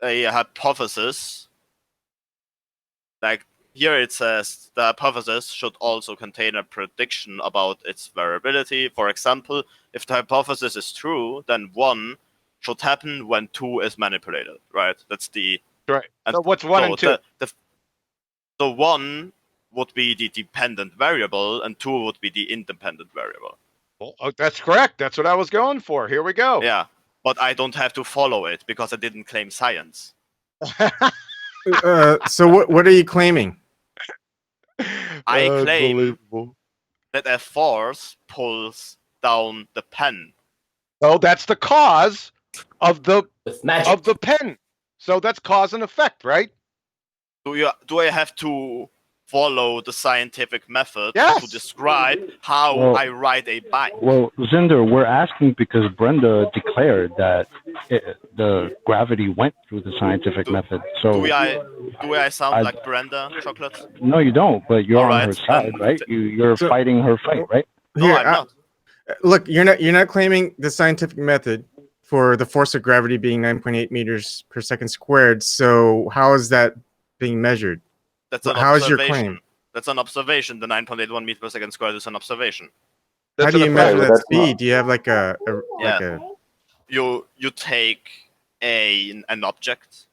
S3: a hypothesis. Like here it says the hypothesis should also contain a prediction about its variability. For example, if the hypothesis is true, then 1 should happen when 2 is manipulated, right? That's the...
S1: Right. So what's 1 and 2?
S3: The 1 would be the dependent variable, and 2 would be the independent variable.
S1: Well, that's correct. That's what I was going for. Here we go.
S3: Yeah, but I don't have to follow it because I didn't claim science.
S6: So what are you claiming?
S3: I claim that a force pulls down the pen.
S1: Oh, that's the cause of the pen. So that's cause and effect, right?
S3: Do I have to follow the scientific method
S1: to
S3: describe how I ride a bike?
S8: Well, Zinder, we're asking because Brenda declared that the gravity went through the scientific method. So
S3: do I sound like Brenda, Chocolate?
S8: No, you don't. But you're on her side, right? You're fighting her fight, right?
S3: No, I'm not.
S6: Look, you're not claiming the scientific method for the force of gravity being 9.8 meters per second squared. So how is that being measured?
S3: That's an
S6: How
S3: observation.
S6: is your claim?
S3: That's an observation. The 9.81 meters per second squared is an observation.
S6: How do you measure that speed? Do you have like a
S3: You take an object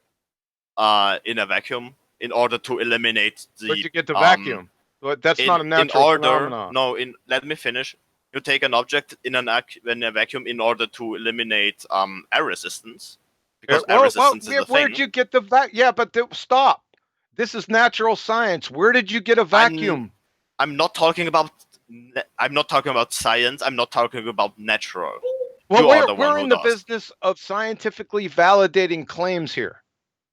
S3: in a vacuum in order to eliminate the.
S1: Where'd you get the vacuum? But that's not a natural phenomenon.
S3: No, let me finish. You take an object in a vacuum in order to eliminate air resistance, because air resistance is the thing.
S1: Where'd you get the vacuum? Yeah, but stop. This is natural science. Where did you get a vacuum?
S3: I'm not talking about science. I'm not talking about natural.
S1: Well, we're in the business of scientifically validating claims here.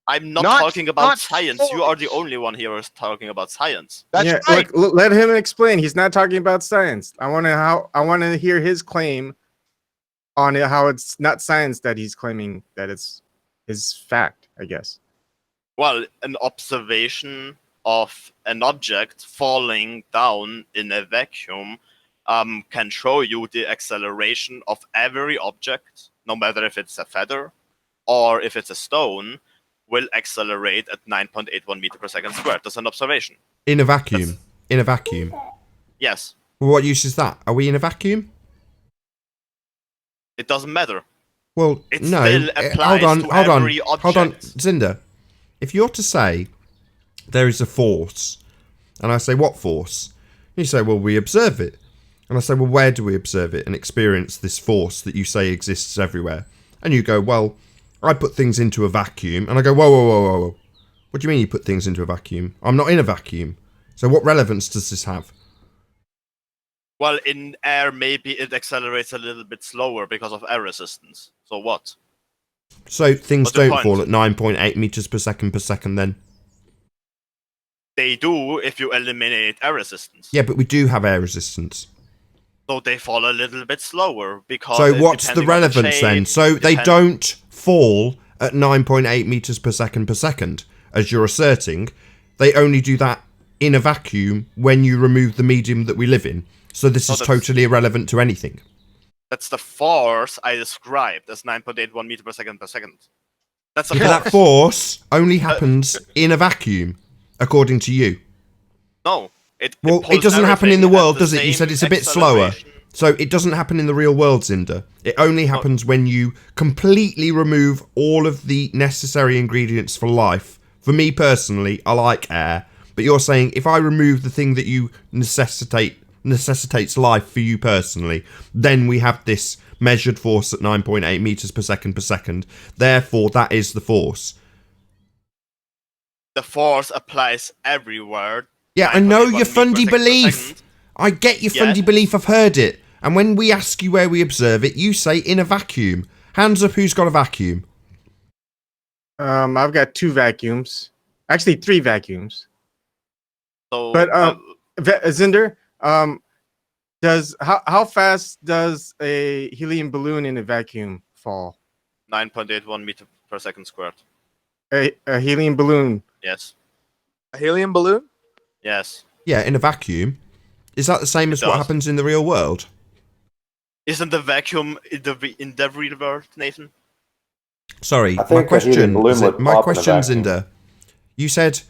S3: I'm not talking about science. You are the only one here who's talking about science.
S1: That's right.
S6: Look, let him explain. He's not talking about science. I want to hear his claim on how it's not science that he's claiming that it's his fact, I guess.
S3: Well, an observation of an object falling down in a vacuum can show you the acceleration of every object, no matter if it's a feather or if it's a stone, will accelerate at 9.81 meters per second squared. That's an observation.
S2: In a vacuum? In a vacuum?
S3: Yes.
S2: Well, what use is that? Are we in a vacuum?
S3: It doesn't matter.
S2: Well,
S3: it
S2: no.
S3: Still applies
S2: hold on.
S3: Object.
S2: Zinder. If you're to say there is a force, and I say, what force? You say, well, we observe it. And I say, well, where do we observe it and experience this force that you say exists everywhere? And you go, well, I put things into a vacuum. And I go, whoa. What do you mean you put things into a vacuum? I'm not in a vacuum. So what relevance does this have?
S3: Well, in air, maybe it accelerates a little bit slower because of air resistance. So what?
S2: So things don't fall at 9.8 meters per second then?
S3: They do if you eliminate air resistance.
S2: Yeah, but we do have air resistance.
S3: So they fall a little bit slower because.
S2: So what's the relevance then? So they don't fall at 9.8 meters per second, as you're asserting. They only do that in a vacuum when you remove the medium that we live in. So this is totally irrelevant to anything.
S3: That's the force I described as 9.81 meter per second. That's the
S2: force. That force only happens in a vacuum, according to you.
S3: No. It
S2: doesn't happen in the world, does it? You said it's a bit slower. So it doesn't happen in the real world, Zinder. It only happens when you completely remove all of the necessary ingredients for life. For me personally, I like air. But you're saying if I remove the thing that you necessitates life for you personally, then we have this measured force at 9.8 meters per second. Therefore, that is the force.
S3: The force applies everywhere.
S2: Yeah, I know your fundy belief. I get your fundy belief. I've heard it. And when we ask you where we observe it, you say in a vacuum. Hands up, who's got a vacuum?
S6: I've got 2 vacuums. Actually, 3 vacuums.
S3: So,
S6: but Zinder, how fast does a helium balloon in a vacuum fall?
S3: 9.81 meter per second squared.
S6: A helium balloon.
S3: Yes.
S11: A helium balloon?
S3: Yes.
S2: Yeah, in a vacuum. Is that the same as what happens in the real world?
S3: Isn't the vacuum in the real world, Nathan?
S2: Sorry, my question, Zinder. You said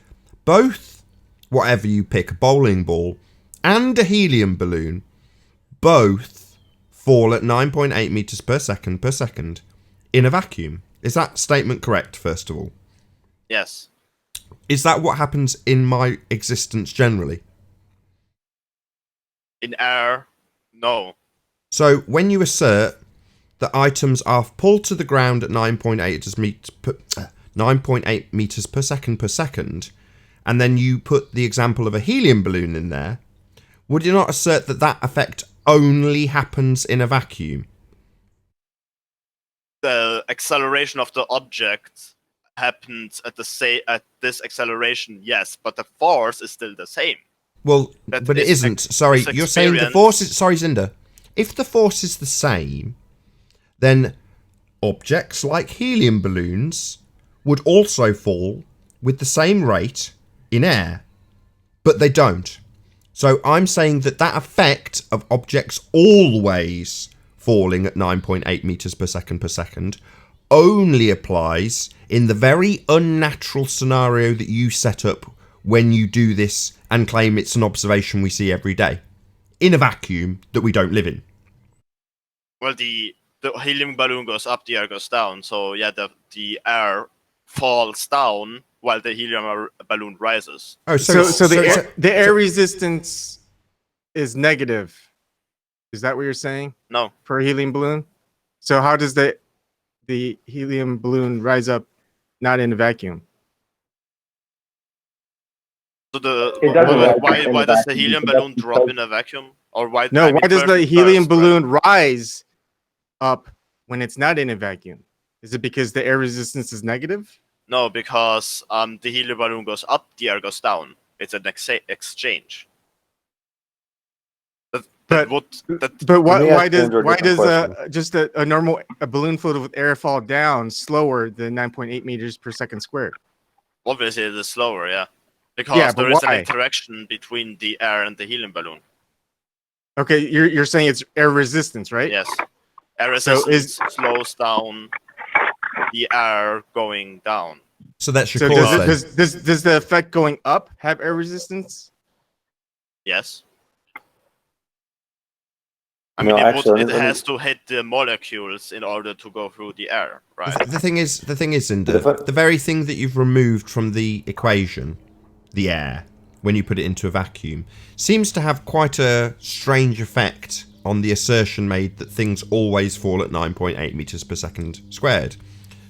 S2: both, whatever you pick, a bowling ball and a helium balloon, both fall at 9.8 meters per second in a vacuum. Is that statement correct, first of all?
S3: Yes.
S2: Is that what happens in my existence generally?
S3: In air, no.
S2: So when you assert that items are pulled to the ground at 9.8 meters per second, and then you put the example of a helium balloon in there, would you not assert that that effect only happens in a vacuum?
S3: The acceleration of the object happens at this acceleration, yes, but the force is still the same.
S2: Well, but it isn't. Sorry, you're saying the force is... Sorry, Zinder. If the force is the same, then objects like helium balloons would also fall with the same rate in air. But they don't. So I'm saying that that effect of objects always falling at 9.8 meters per second only applies in the very unnatural scenario that you set up when you do this and claim it's an observation we see every day in a vacuum that we don't live in.
S3: Well, the helium balloon goes up, the air goes down. So yeah, the air falls down while the helium balloon rises.
S6: Oh, so the air resistance is negative. Is that what you're saying?
S3: No.
S6: For a helium balloon? So how does the helium balloon rise up not in a vacuum?
S3: So why does the helium balloon drop in a vacuum? Or why?
S6: No, why does the helium balloon rise up when it's not in a vacuum? Is it because the air resistance is negative?
S3: No, because the helium balloon goes up, the air goes down. It's an exchange.
S6: But why does just a normal balloon filled with air fall down slower than 9.8 meters per second squared?
S3: Obviously, it is slower, yeah. Because there is an interaction between the air and the helium balloon.
S6: Okay, you're saying it's air resistance, right?
S3: Yes. Air resistance slows down the air going down.
S2: So that's your cause.
S6: Does the effect going up have air resistance?
S3: Yes. I mean, it has to hit the molecules in order to go through the air, right?
S2: The thing is, Zinder, the very thing that you've removed from the equation, the air, when you put it into a vacuum, seems to have quite a strange effect on the assertion made that things always fall at 9.8 meters per second squared.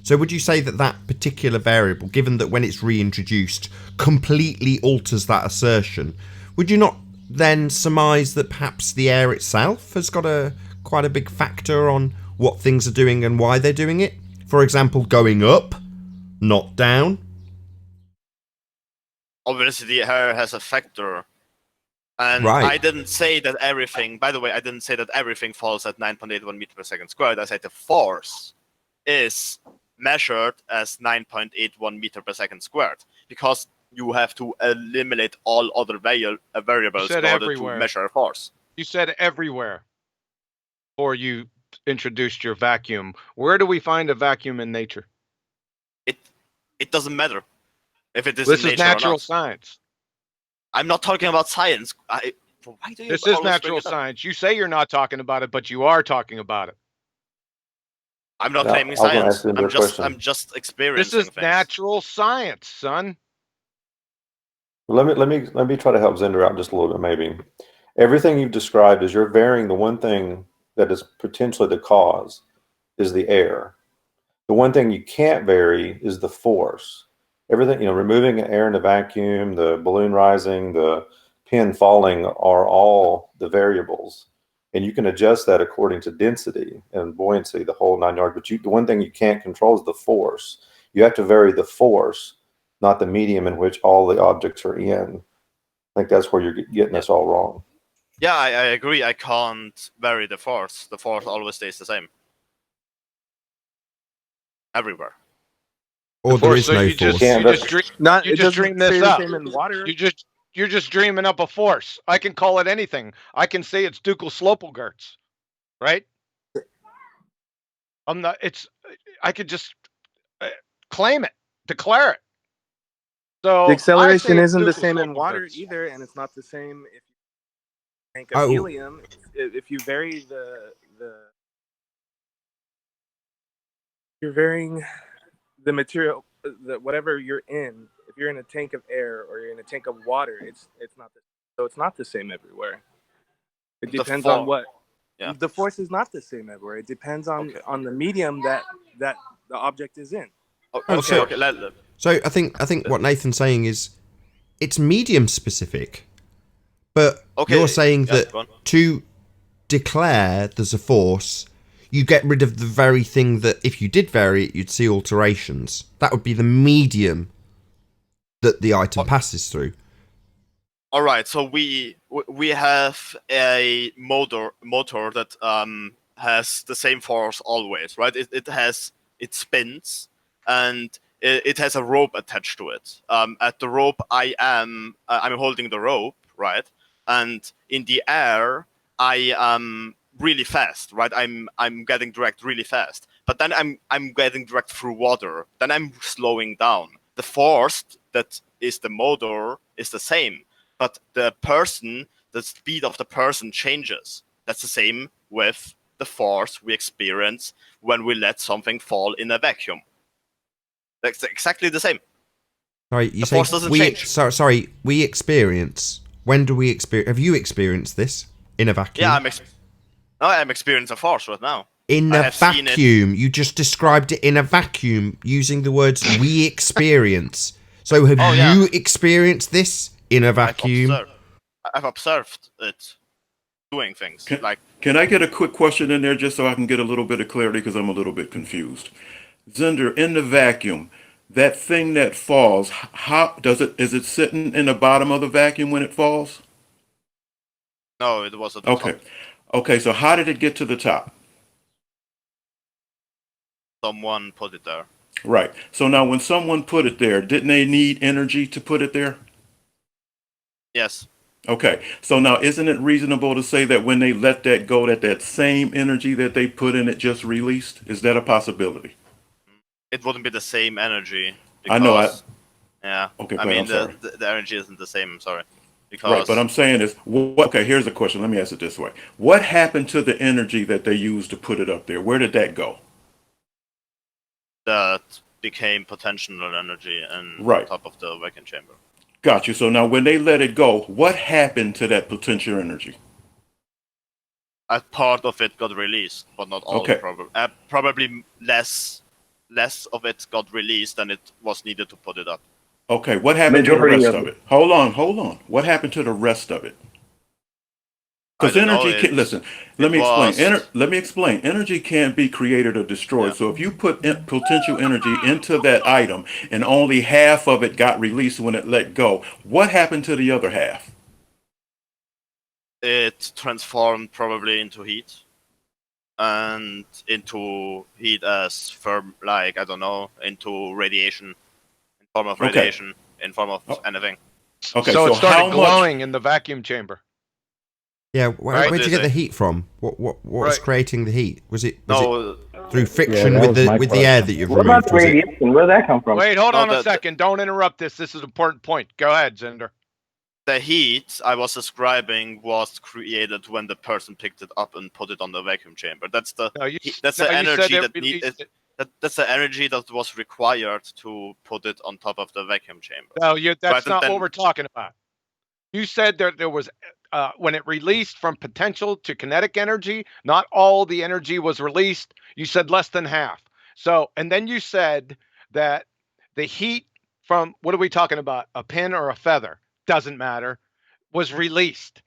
S2: So would you say that that particular variable, given that when it's reintroduced, completely alters that assertion, would you not then surmise that perhaps the air itself has got quite a big factor on what things are doing and why they're doing it? For example, going up, not down.
S3: Obviously, the air has a factor. And
S2: Right.
S3: I didn't say that everything, by the way, I didn't say that everything falls at 9.81 meters per second squared. I said the force is measured as 9.81 meters per second squared because you have to eliminate all other variables in order to measure a force.
S1: You said everywhere. Or you introduced your vacuum. Where do we find a vacuum in nature?
S3: It doesn't matter if it is
S1: This
S3: in
S1: is
S3: nature or
S1: natural
S3: not.
S1: science.
S3: I'm not talking about science. Why do you
S1: This is
S3: always
S1: natural
S3: bring it up?
S1: science. You say you're not talking about it, but you are talking about it.
S3: I'm not
S10: Now,
S3: claiming
S10: I was gonna
S3: science.
S10: ask Zinder a question.
S3: I'm just experiencing
S1: This is
S3: things.
S1: natural science, son.
S10: Let me try to help Zinder out just a little bit, maybe. Everything you've described is you're varying the one thing that is potentially the cause is the air. The one thing you can't vary is the force. Everything, removing air in the vacuum, the balloon rising, the pin falling are all the variables. And you can adjust that according to density and buoyancy, the whole 9 yards. But the one thing you can't control is the force. You have to vary the force, not the medium in which all the objects are in. I think that's where you're getting this all wrong.
S3: Yeah, I agree. I can't vary the force. The force always stays the same. Everywhere.
S2: Or there is no force.
S1: You just dream this up. You're just dreaming up a force. I can call it anything. I can say it's Ducal Slopelgertz, right? I could just claim it, declare it. So
S11: The acceleration isn't the
S1: Ducal
S11: same in water
S1: Slopelgertz.
S11: either, and it's not the same if you tank
S2: Oh.
S11: of helium. If you vary you're varying the material, whatever you're in. If you're in a tank of air or you're in a tank of water, it's not so it's not the same everywhere. It depends on what.
S3: Yeah.
S11: The force is not the same everywhere. It depends on the medium that the object is in.
S2: So I think what Nathan's saying is it's medium specific, but you're saying that to declare there's a force, you get rid of the very thing that if you did vary it, you'd see alterations. That would be the medium that the item passes through.
S3: All right, so we have a motor that has the same force always, right? It spins and it has a rope attached to it. At the rope, I'm holding the rope, right? And in the air, I am really fast, right? I'm getting direct really fast, but then I'm getting direct through water. Then I'm slowing down. The force that is the motor is the same. But the speed of the person changes. That's the same with the force we experience when we let something fall in a vacuum. That's exactly the same.
S2: Sorry, you
S3: the
S2: say
S3: force doesn't change.
S2: Sorry, we experience. When do we experience? Have you experienced this in a vacuum?
S3: Yeah, I'm experiencing a force right now.
S2: In a vacuum, you just described it in a vacuum using the words "we experience." So have you experienced this in a vacuum?
S3: I've observed it doing things.
S13: Can I get a quick question in there just so I can get a little bit of clarity because I'm a little bit confused? Zinder, in the vacuum, that thing that falls, is it sitting in the bottom of the vacuum when it falls?
S3: No, it was at the top.
S13: Okay, so how did it get to the top?
S3: Someone put it there.
S13: Right. So now when someone put it there, didn't they need energy to put it there?
S3: Yes.
S13: Okay. So now isn't it reasonable to say that when they let that go, that same energy that they put in it just released? Is that a possibility?
S3: It wouldn't be the same energy.
S13: I know.
S3: Yeah.
S13: Okay,
S3: I mean,
S13: I'm sorry.
S3: the energy isn't the same. I'm sorry.
S13: Right, but I'm saying is, okay, here's a question. Let me ask it this way. What happened to the energy that they used to put it up there? Where did that go?
S3: That became potential energy on top of the vacuum chamber.
S13: Got you. So now when they let it go, what happened to that potential energy?
S3: A part of it got released, but not all.
S13: Okay.
S3: Probably less of it got released than it was needed to put it up.
S13: Okay, what happened to the rest of it? Hold on. What happened to the rest of it? Because energy listen, let me explain. Energy can't be created or destroyed. Yeah. So if you put potential energy into that item and only half of it got released when it let go, what happened to the other half?
S3: it transformed probably into heat, and into heat as firm, like I don't know, into radiation, in form of radiation, in form of anything.
S13: Okay,
S1: so it started
S13: how
S1: glowing
S13: much?
S1: in the vacuum chamber.
S2: Yeah,
S1: Right?
S2: where'd you get the heat from? What was creating the heat? Was it
S3: No,
S2: through friction
S8: that
S2: with
S8: was my
S2: the air
S8: question.
S2: that you've
S4: What about
S2: removed?
S4: the
S2: Was it?
S4: radiation? Where did that come from?
S1: Wait, hold
S3: No,
S1: on a second. Don't interrupt this. This is an important point. Go ahead, Zinder.
S3: the heat I was describing was created when the person picked it up and put it on the vacuum chamber. That's the that's the energy that that's the energy that was required to put it on top of the vacuum chamber.
S1: No, that's
S3: Right,
S1: not what we're talking about. You said there was when it released from potential to kinetic energy, not all the energy was released. You said less than half. So, and then you said that the heat from, what are we talking about? A pin or a feather? Doesn't matter. Was released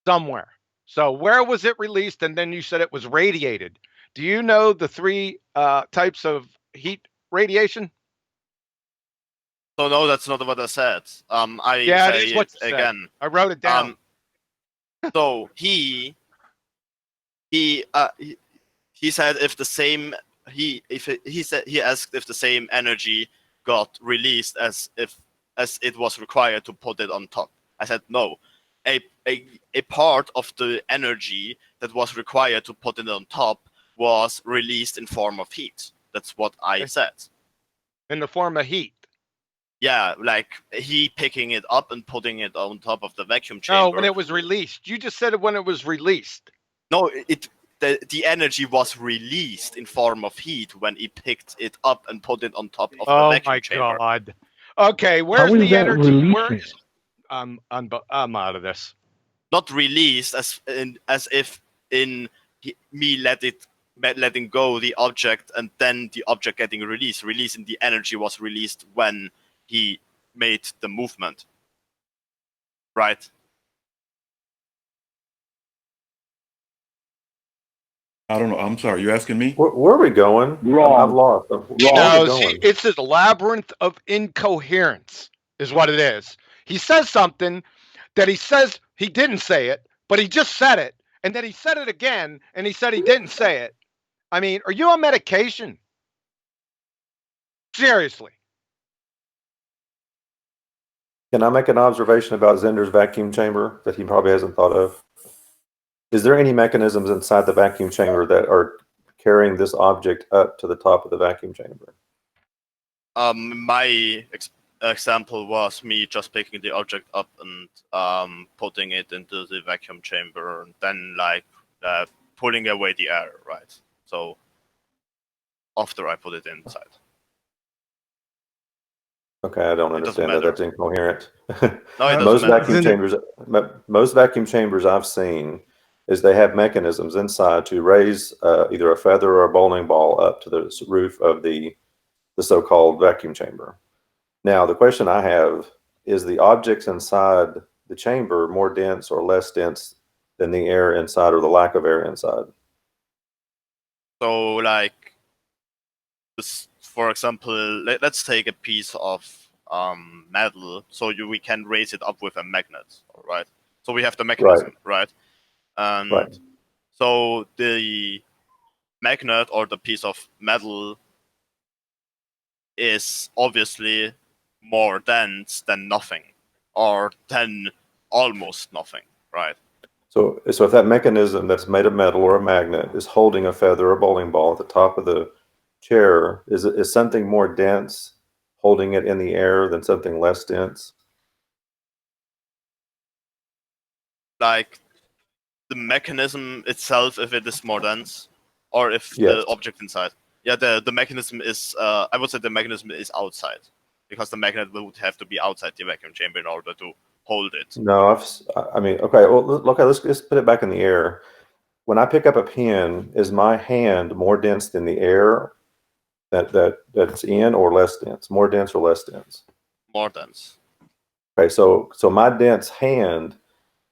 S1: somewhere. So where was it released? And then you said it was radiated. Do you know the three types of heat radiation?
S3: So no, that's not what I said. I
S1: Yeah,
S3: say
S1: it is what
S3: it
S1: you said.
S3: again.
S1: I wrote it down.
S3: So he said if the same he asked if the same energy got released as it was required to put it on top. I said no. A part of the energy that was required to put it on top was released in form of heat. That's what I said.
S1: In the form of heat.
S3: Yeah, like he picking it up and putting it on top of the vacuum chamber.
S1: No, when it was released. You just said it when it was released.
S3: No, the energy was released in form of heat when he picked it up and put it on top of the vacuum chamber.
S1: Oh my God. Okay, where's
S8: How is
S1: the
S8: that
S1: energy?
S8: releasing?
S1: Where is I'm out of this.
S3: Not released as if me letting go the object and then the object getting released. Releasing the energy was released when he made the movement. Right?
S13: I don't know. I'm sorry. You're asking me?
S10: Where are we going?
S4: Wrong.
S10: I'm lost. Where are we
S1: No,
S10: going?
S1: see, it's a labyrinth of incoherence, is what it is. He says something that he says he didn't say it, but he just said it, and then he said it again, and he said he didn't say it. I mean, are you on medication? Seriously.
S10: Can I make an observation about Zender's vacuum chamber that he probably hasn't thought of? Is there any mechanisms inside the vacuum chamber that are carrying this object up to the top of the vacuum chamber?
S3: My example was me just picking the object up and putting it into the vacuum chamber, and then pulling away the air, right? So after I put it inside.
S10: Okay, I don't understand that. That's incoherent.
S3: No, it
S10: most
S3: doesn't
S10: most vacuum chambers I've seen is they have mechanisms inside to raise either a feather or a bowling ball up to the roof of the so-called vacuum chamber. Now, the question I have is: the objects inside the chamber more dense or less dense than the air inside, or the lack of air inside?
S3: So, like, this, for example, let's take a piece of metal. So we can raise it up with a magnet, right? So we have the mechanism, right? And so the magnet or the piece of metal is obviously more dense than nothing, or than almost nothing, right?
S10: So if that mechanism that's made of metal or a magnet is holding a feather or bowling ball at the top of the chair, is something more dense holding it in the air than something less dense?
S3: Like the mechanism itself, if it is more dense, or if the object inside. Yeah, the mechanism is, I would say the mechanism is outside, because the magnet would have to be outside the vacuum chamber in order to hold it.
S10: No, okay, well, okay, let's just put it back in the air. When I pick up a pen, is my hand more dense than the air that's in, or less dense? More dense or less dense?
S3: More dense.
S10: Okay, so my dense hand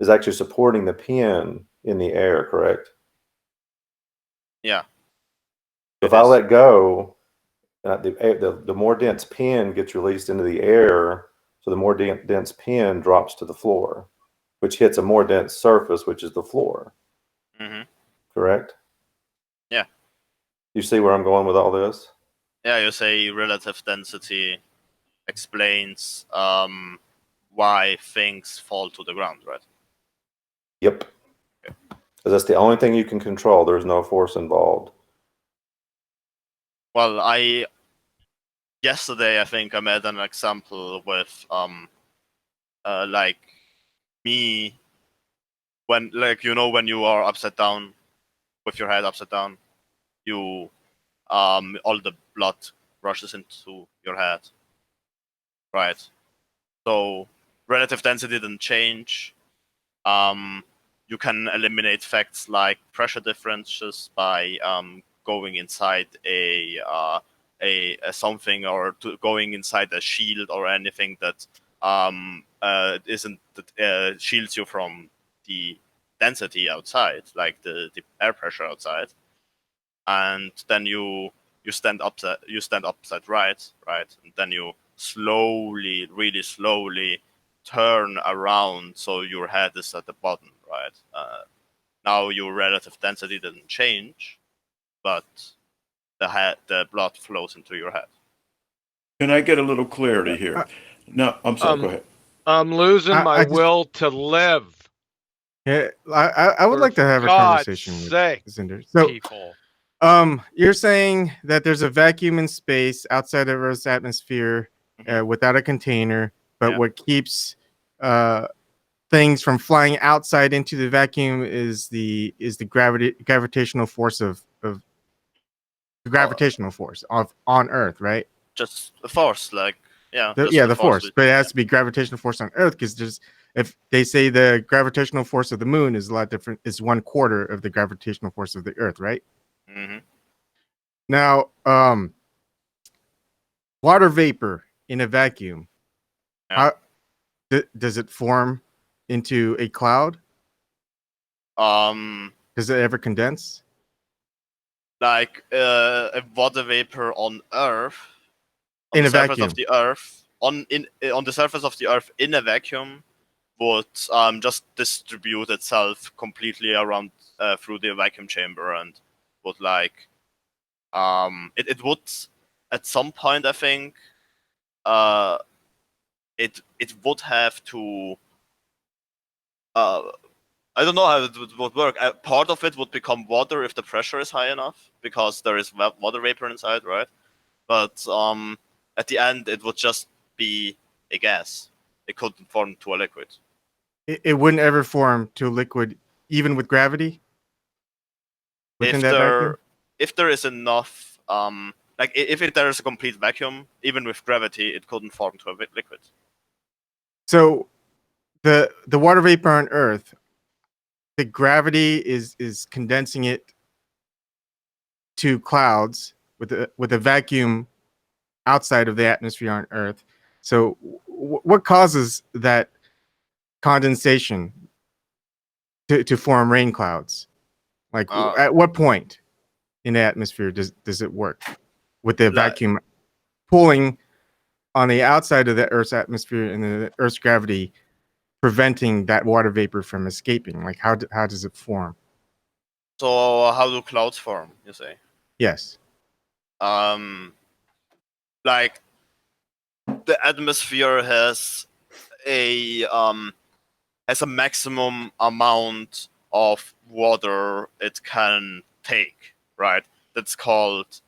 S10: is actually supporting the pen in the air, correct?
S3: Yeah.
S10: If I let go, the more dense pen gets released into the air, so the more dense pen drops to the floor. which hits a more dense surface, which is the floor.
S3: Mm-hmm.
S10: Correct?
S3: Yeah.
S10: You see where I'm going with all this?
S3: Yeah, you say relative density explains why things fall to the ground, right?
S10: Yep. Because that's the only thing you can control. There's no force involved.
S3: Well, yesterday I think I made an example with like me when when you are upside down with your head upside down, you all the blood rushes into your head, right? So relative density didn't change. You can eliminate facts like pressure differences by going inside a something, or going inside a shield or anything that isn't that shields you from the density outside, like the air pressure outside. And then you stand upside right, and then you really slowly turn around so your head is at the bottom, right? Now your relative density didn't change, but the blood flows into your head.
S13: Can I get a little clarity here? No, I'm sorry. Go ahead.
S1: I'm losing my will to live.
S6: Yeah, I would like to have a conversation with Zinder. So,
S1: people.
S6: You're saying that there's a vacuum in space outside of Earth's atmosphere without a container, but what keeps things from flying outside into the vacuum is the gravitational force of the gravitational force on Earth, right?
S3: Just the force, like
S6: the force, but it has to be gravitational force on Earth, because if they say the gravitational force of the moon is a lot different, it's 1/4 of the gravitational force of the Earth, right?
S3: Mm-hmm.
S6: Now, water vapor in a vacuum, how does it form into a cloud? Does it ever condense?
S3: Like a water vapor on Earth,
S6: in a
S3: surface
S6: vacuum
S3: of the Earth, on the surface of the Earth in a vacuum, would just distribute itself completely around through the vacuum chamber, and would it would at some point, I think, it would have to I don't know how it would work. Part of it would become water if the pressure is high enough, because there is water vapor inside, right? But at the end, it would just be a gas. It couldn't form to a liquid.
S6: It wouldn't ever form to a liquid, even with gravity?
S3: If there is enough, if there is a complete vacuum, even with gravity, it couldn't form to a liquid.
S6: So the water vapor on Earth, the gravity is condensing it to clouds with a vacuum outside of the atmosphere on Earth. So what causes that condensation to form rain clouds? Like at what point in the atmosphere does it work with the vacuum pulling on the outside of the Earth's atmosphere and the Earth's gravity preventing that water vapor from escaping? Like how does it form?
S3: So how do clouds form, you say?
S6: Yes.
S3: Like the atmosphere has a maximum amount of water it can take, right? That's called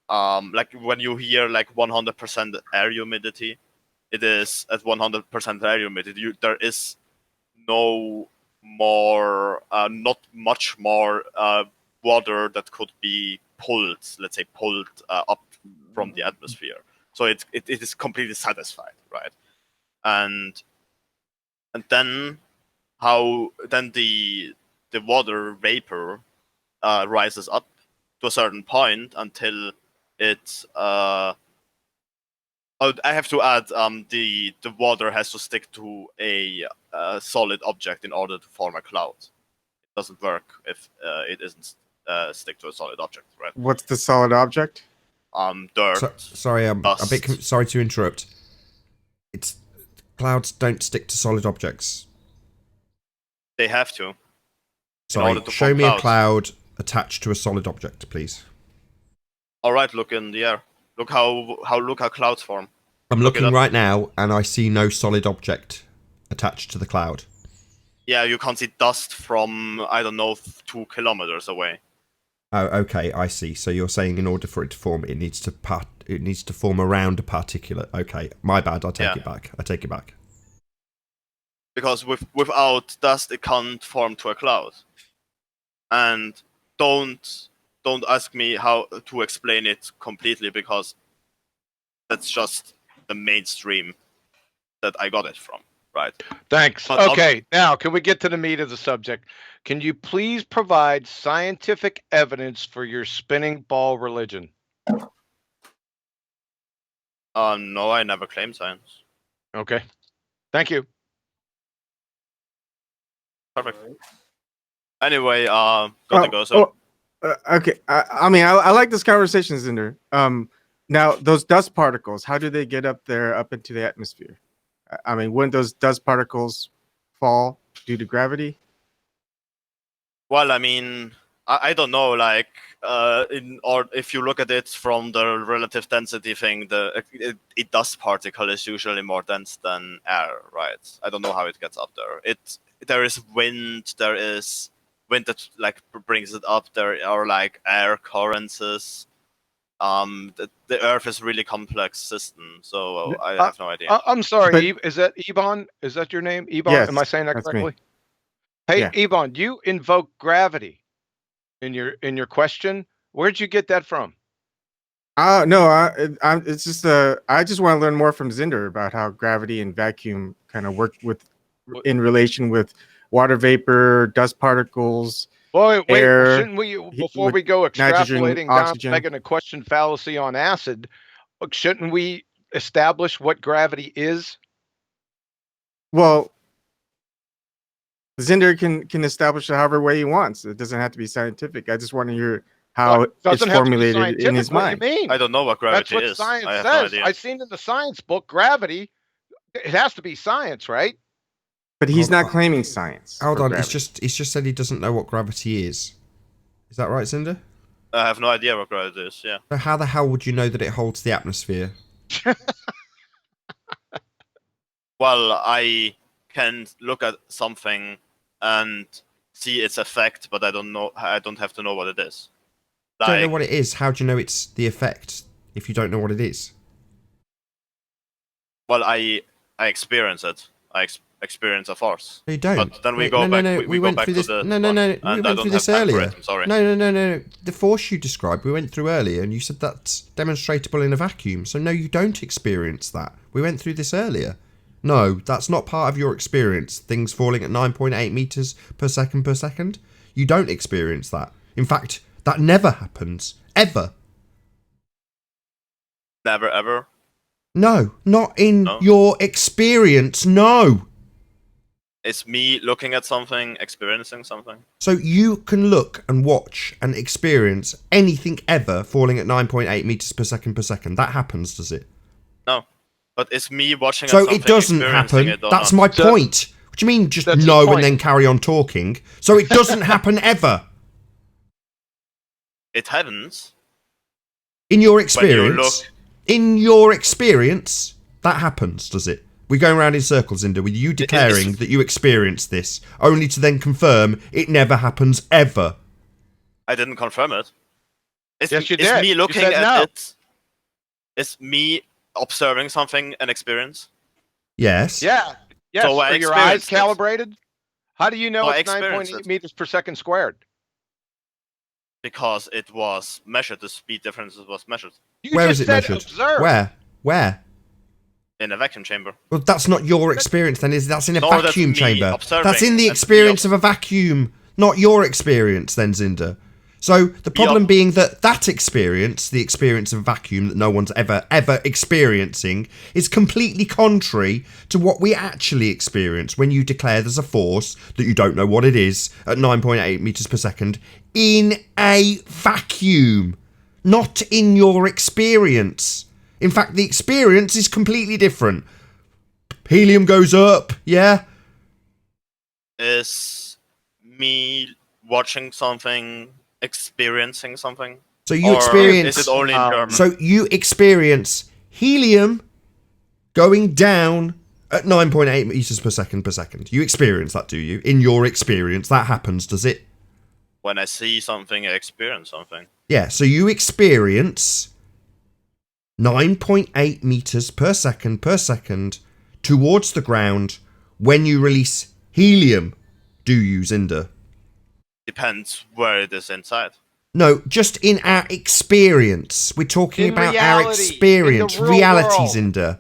S3: like when you hear like 100% air humidity, it is at 100% air humidity. There is no more, not much more water that could be pulled, let's say up from the atmosphere. So it is completely satisfied, right? And then the water vapor rises up to a certain point until it I have to add the water has to stick to a solid object in order to form a cloud. It doesn't work if it isn't stick to a solid object, right?
S6: What's the solid object?
S3: Dirt.
S2: Sorry, I'm a bit sorry to interrupt. Clouds don't stick to solid objects.
S3: They have to.
S2: Sorry, show me a cloud attached to a solid object, please.
S3: All right, look in the air. Look how clouds form.
S2: I'm looking right now, and I see no solid object attached to the cloud.
S3: Yeah, you can't see dust from, I don't know, 2 kilometers away.
S2: Oh, okay, I see. So you're saying in order for it to form, it needs to form around a particulate. Okay, my bad. I take it back. I take it back.
S3: Because without dust, it can't form to a cloud. And don't ask me how to explain it completely, because that's just the mainstream that I got it from, right?
S1: Thanks.
S3: But
S1: okay, now can we get to the meat of the subject? Can you please provide scientific evidence for your spinning ball religion?
S3: No, I never claimed science.
S1: Okay. Thank you.
S3: Perfect. Anyway, gotta go. So.
S6: Okay. I mean, I like this conversation, Zinder. Now, those dust particles, how do they get up there, up into the atmosphere? I mean, wouldn't those dust particles fall due to gravity?
S3: Well, I mean, I don't know. Like, or if you look at it from the relative density thing, a dust particle is usually more dense than air, right? I don't know how it gets up there. There is wind. There is wind that like brings it up. There are like air currents. The Earth is a really complex system, so I have no idea.
S1: I'm sorry, is that Ebon? Is that your name, Ebon?
S6: Yes,
S1: am I saying that correctly?
S6: me.
S1: Hey,
S6: Yeah.
S1: Ebon, you invoke gravity in your question. Where'd you get that from?
S6: No, it's just I just want to learn more from Zinder about how gravity and vacuum kind of work in relation with water vapor, dust particles.
S1: Wait,
S6: air,
S1: shouldn't we, before we go
S6: nitrogen,
S1: extrapolating down,
S6: oxygen.
S1: making a question fallacy on acid, shouldn't we establish what gravity is?
S6: Well, Zinder can establish it however way he wants. It doesn't have to be scientific. I just want to hear how it's formulated in his mind.
S1: What do you mean?
S3: I don't know what gravity
S1: That's what
S3: is.
S1: science
S3: I have
S1: says.
S3: no idea.
S1: I've seen in the science book, gravity, it has to be science, right?
S6: But he's not claiming science.
S2: Hold on,
S6: gravity.
S2: it's just said he doesn't know what gravity is. Is that right, Cinder?
S3: I have no idea what gravity is. Yeah.
S2: So how the hell would you know that it holds the atmosphere?
S3: Well, I can look at something and see its effect, but I don't know. I don't have to know what it is.
S2: You don't know what it is. How do you know it's the effect if you don't know what it is?
S3: Well, I experience it. I experience a force.
S2: No, you don't.
S3: But then we go back. We go
S2: went
S3: back
S2: through
S3: to
S2: this.
S3: the.
S2: No. We went through this earlier.
S3: I'm sorry.
S2: No. The force you described, we went through earlier, and you said that's demonstrable in a vacuum. So no, you don't experience that. We went through this earlier. No, that's not part of your experience. Things falling at 9.8 meters per second. You don't experience that. In fact, that never happens. Ever.
S3: Never ever.
S2: No, not in your experience. No.
S3: It's me looking at something, experiencing something.
S2: So you can look and watch and experience anything ever falling at 9.8 meters per second. That happens, does it?
S3: No. But it's me watching
S2: So
S3: something,
S2: it doesn't happen.
S3: it or
S2: That's
S3: not.
S2: my point. What do you mean just no and then carry on talking? So it doesn't happen ever.
S3: It happens.
S2: In your experience, that happens, does it? We're going around in circles, Inda, with you declaring that you experienced this, only to then confirm it never happens ever.
S3: I didn't confirm it.
S1: Yes, you
S3: It's
S1: did.
S3: me
S1: You
S3: looking
S1: said
S3: at
S1: no.
S3: it. It's me observing something and experience.
S2: Yes.
S1: Yeah. Yes.
S3: So I
S1: Are your eyes
S3: experienced it.
S1: calibrated? How do you know
S3: No, I
S1: it's
S3: experienced
S1: 9.8
S3: it.
S1: meters per second squared?
S3: Because it was measured. The speed difference was measured.
S2: Where is it measured?
S1: Observe.
S2: Where?
S3: In a vacuum chamber.
S2: Well, that's not your experience then, is it? That's in a
S3: No, that's
S2: vacuum
S3: me
S2: chamber.
S3: observing
S2: That's in the
S3: and
S2: experience of a vacuum, not your experience then, Zinder. So the problem being that experience, the experience of a vacuum that no one's ever experiencing, is completely contrary to what we actually experience when you declare there's a force that you don't know what it is at 9.8 meters per second in a vacuum, not in your experience. In fact, the experience is completely different. Helium goes up, yeah?
S3: is me watching something, experiencing something.
S2: So you
S3: Or
S2: experience.
S3: Is it only in German?
S2: So you experience helium going down at 9.8 meters per second. You experience that, do you? In your experience, that happens, does it?
S3: When I see something, I experience something.
S2: Yeah. So you experience 9.8 meters per second towards the ground when you release helium. Do you, Zinder?
S3: Depends where it is inside.
S2: No, just in our experience. We're talking
S1: In
S2: about our
S1: reality,
S2: experience.
S1: in the real
S2: Reality,
S1: world.
S2: Zinder.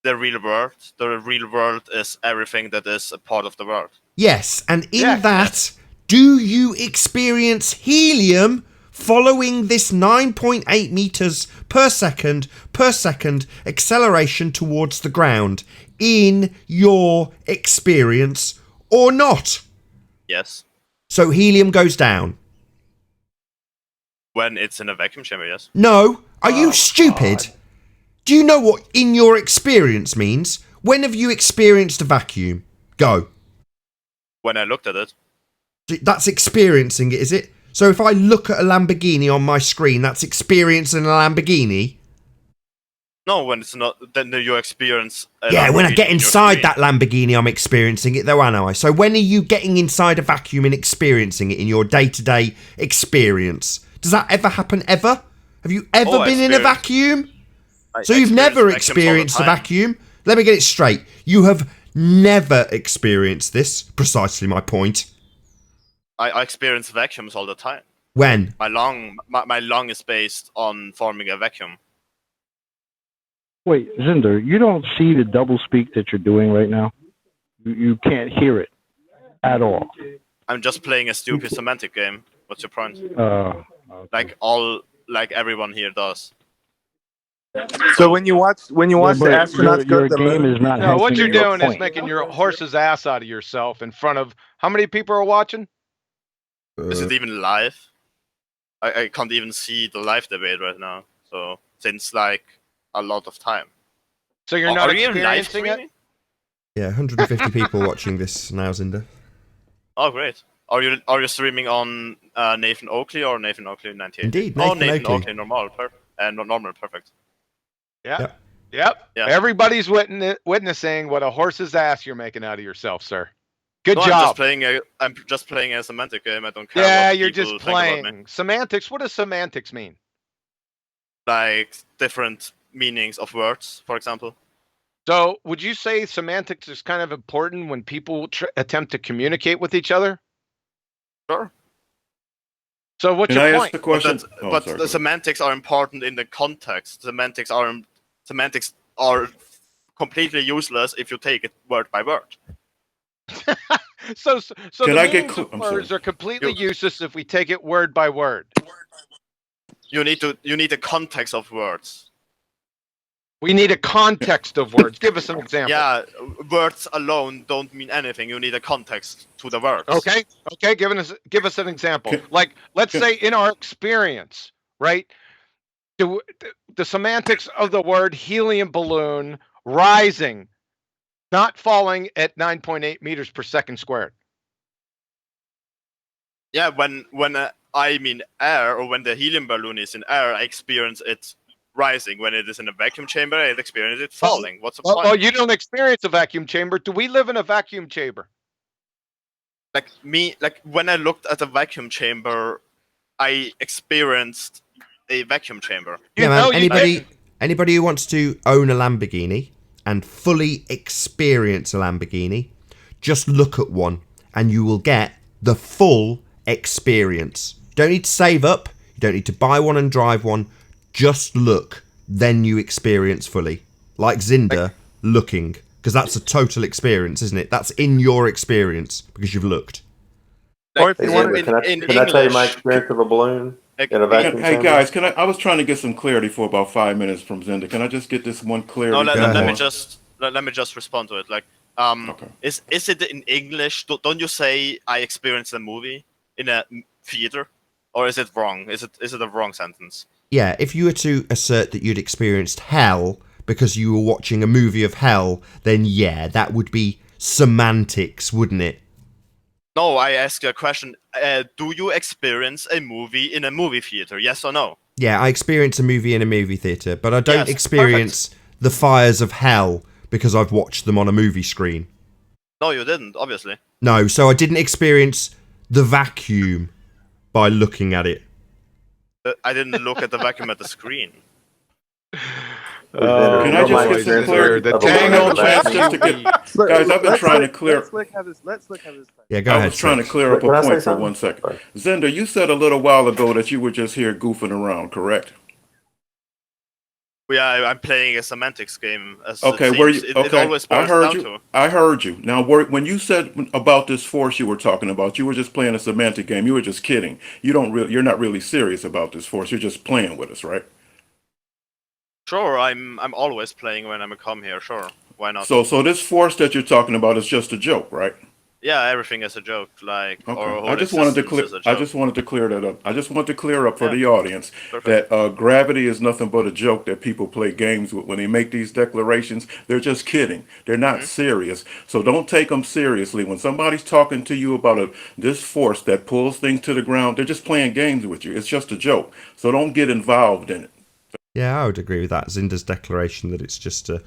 S3: The real world. The real world is everything that is a part of the world.
S2: Yes, and in that, do you experience helium following this 9.8 meters per second acceleration towards the ground in your experience or not?
S3: Yes.
S2: So helium goes down.
S3: When it's in a vacuum chamber, yes.
S2: No, are you stupid? Do you know what in your experience means? When have you experienced a vacuum? Go.
S3: When I looked at it.
S2: That's experiencing it, is it? So if I look at a Lamborghini on my screen, that's experiencing a Lamborghini?
S3: No, when it's not, then you experience.
S2: Yeah, when I get inside that Lamborghini, I'm experiencing it though, aren't I? So when are you getting inside a vacuum and experiencing it in your day-to-day experience? Does that ever happen, ever? Have you ever been in a vacuum? So you've never experienced a vacuum? Let me get it straight. You have never experienced this. Precisely my point.
S3: I experience vacuums all the time.
S2: When?
S3: My lung is based on forming a vacuum.
S8: Wait, Zinder, you don't see the double speak that you're doing right now? You can't hear it at all.
S3: I'm just playing a stupid semantic game. What's your point?
S8: Okay.
S3: Like everyone here does.
S11: So when you watch the astronauts go to the moon,
S1: no, what you're doing is making your horse's ass out of yourself in front of how many people are watching?
S3: Is it even live? I can't even see the live debate right now. So since like a lot of time.
S1: So you're not
S3: Are you even live
S1: experiencing it?
S3: streaming?
S2: Yeah, 150 people watching this now, Zinder.
S3: Oh, great. Are you streaming on Nathan Oakley or Nathan Oakley 98?
S2: Indeed,
S3: Nathan
S2: Nathan Oakley.
S3: Oakley normal, normal, perfect.
S1: Yep.
S3: Yeah.
S1: Everybody's witnessing what a horse's ass you're making out of yourself, sir. Good
S3: No,
S1: job.
S3: I'm just playing a semantic game. I don't care.
S1: Yeah,
S3: what
S1: you're
S3: people
S1: just
S3: think about me.
S1: playing. Semantics. What does semantics mean?
S3: Like different meanings of words, for example.
S1: So, would you say semantics is kind of important when people attempt to communicate with each other?
S3: Sure.
S1: So, what's
S13: Can
S1: your
S13: I
S1: point?
S13: ask the question?
S3: But the semantics are important in the context. Semantics are completely useless if you take it word by word.
S1: So
S13: Can
S1: the
S13: I get
S1: meanings of
S13: I'm sorry.
S1: words are completely useless if we take it word by word.
S3: You need the context of words.
S1: We need a context of words. Give us an example.
S3: Yeah, words alone don't mean anything. You need a context to the words.
S1: Okay. Give us an example. Like, let's say in our experience, right? The semantics of the word helium balloon rising, not falling at 9.8 meters per second squared.
S3: Yeah, when I mean air, or when the helium balloon is in air, I experience it rising. When it is in a vacuum chamber, I experience it falling. What's the point?
S1: Oh, you don't experience a vacuum chamber. Do we live in a vacuum chamber?
S3: Like when I looked at a vacuum chamber, I experienced a vacuum chamber.
S2: Yeah, man, anybody who wants to own a Lamborghini and fully experience a Lamborghini, just look at one and you will get the full experience. You don't need to save up. You don't need to buy one and drive one. Just look. Then you experience fully. Like Zinder looking. Because that's a total experience, isn't it? That's in your experience because you've looked.
S3: Like,
S10: Can I tell you my experience of a balloon in a vacuum
S13: Hey
S10: chamber?
S13: guys, I was trying to get some clarity for about 5 minutes from Zinder. Can I just get this one clarity?
S3: No, let me just respond to it. Like,
S13: Okay.
S3: Is it in English? Don't you say I experienced a movie in a theater, or is it wrong? Is it a wrong sentence?
S2: Yeah, if you were to assert that you'd experienced hell because you were watching a movie of hell, then yeah, that would be semantics, wouldn't it?
S3: No, I ask you a question. Do you experience a movie in a movie theater? Yes or no?
S2: Yeah, I experience a movie in a movie theatre, but I don't
S3: Yes,
S2: experience the fires of hell because I've watched them on a movie screen.
S3: No, you didn't, obviously.
S2: No, so I didn't experience the vacuum by looking at it.
S3: I didn't look at the vacuum at the screen.
S13: Can I just get some clarity? Hang on, chance just to get, guys. I've been trying to clear.
S11: Let's look how this.
S2: Yeah, go ahead.
S13: I was trying to clear up a point for 1 second. Zender, you said a little while ago that you were just here goofing around, correct?
S3: Yeah, I'm playing a semantics game.
S13: Okay,
S3: where you?
S13: Okay,
S3: It always
S13: I
S3: boils
S13: heard
S3: down
S13: you.
S3: to.
S13: I heard you. Now, when you said about this force you were talking about, you were just playing a semantic game. You were just kidding. You're not really serious about this force. You're just playing with us, right?
S3: Sure, I'm always playing when I'm come here. Sure, why not?
S13: So this force that you're talking about is just a joke, right?
S3: Yeah, everything is a joke. Like,
S13: Okay.
S3: or
S13: I just wanted to clear. I just wanted to clear that up. I just want to clear up for the audience that gravity is nothing but a joke that people play games with when they make these declarations. They're just kidding. They're not serious. So don't take them seriously when somebody's talking to you about this force that pulls things to the ground. They're just playing games with you. It's just a joke. So don't get involved in it.
S2: Yeah, I would agree with that. Zinder's declaration that it's just a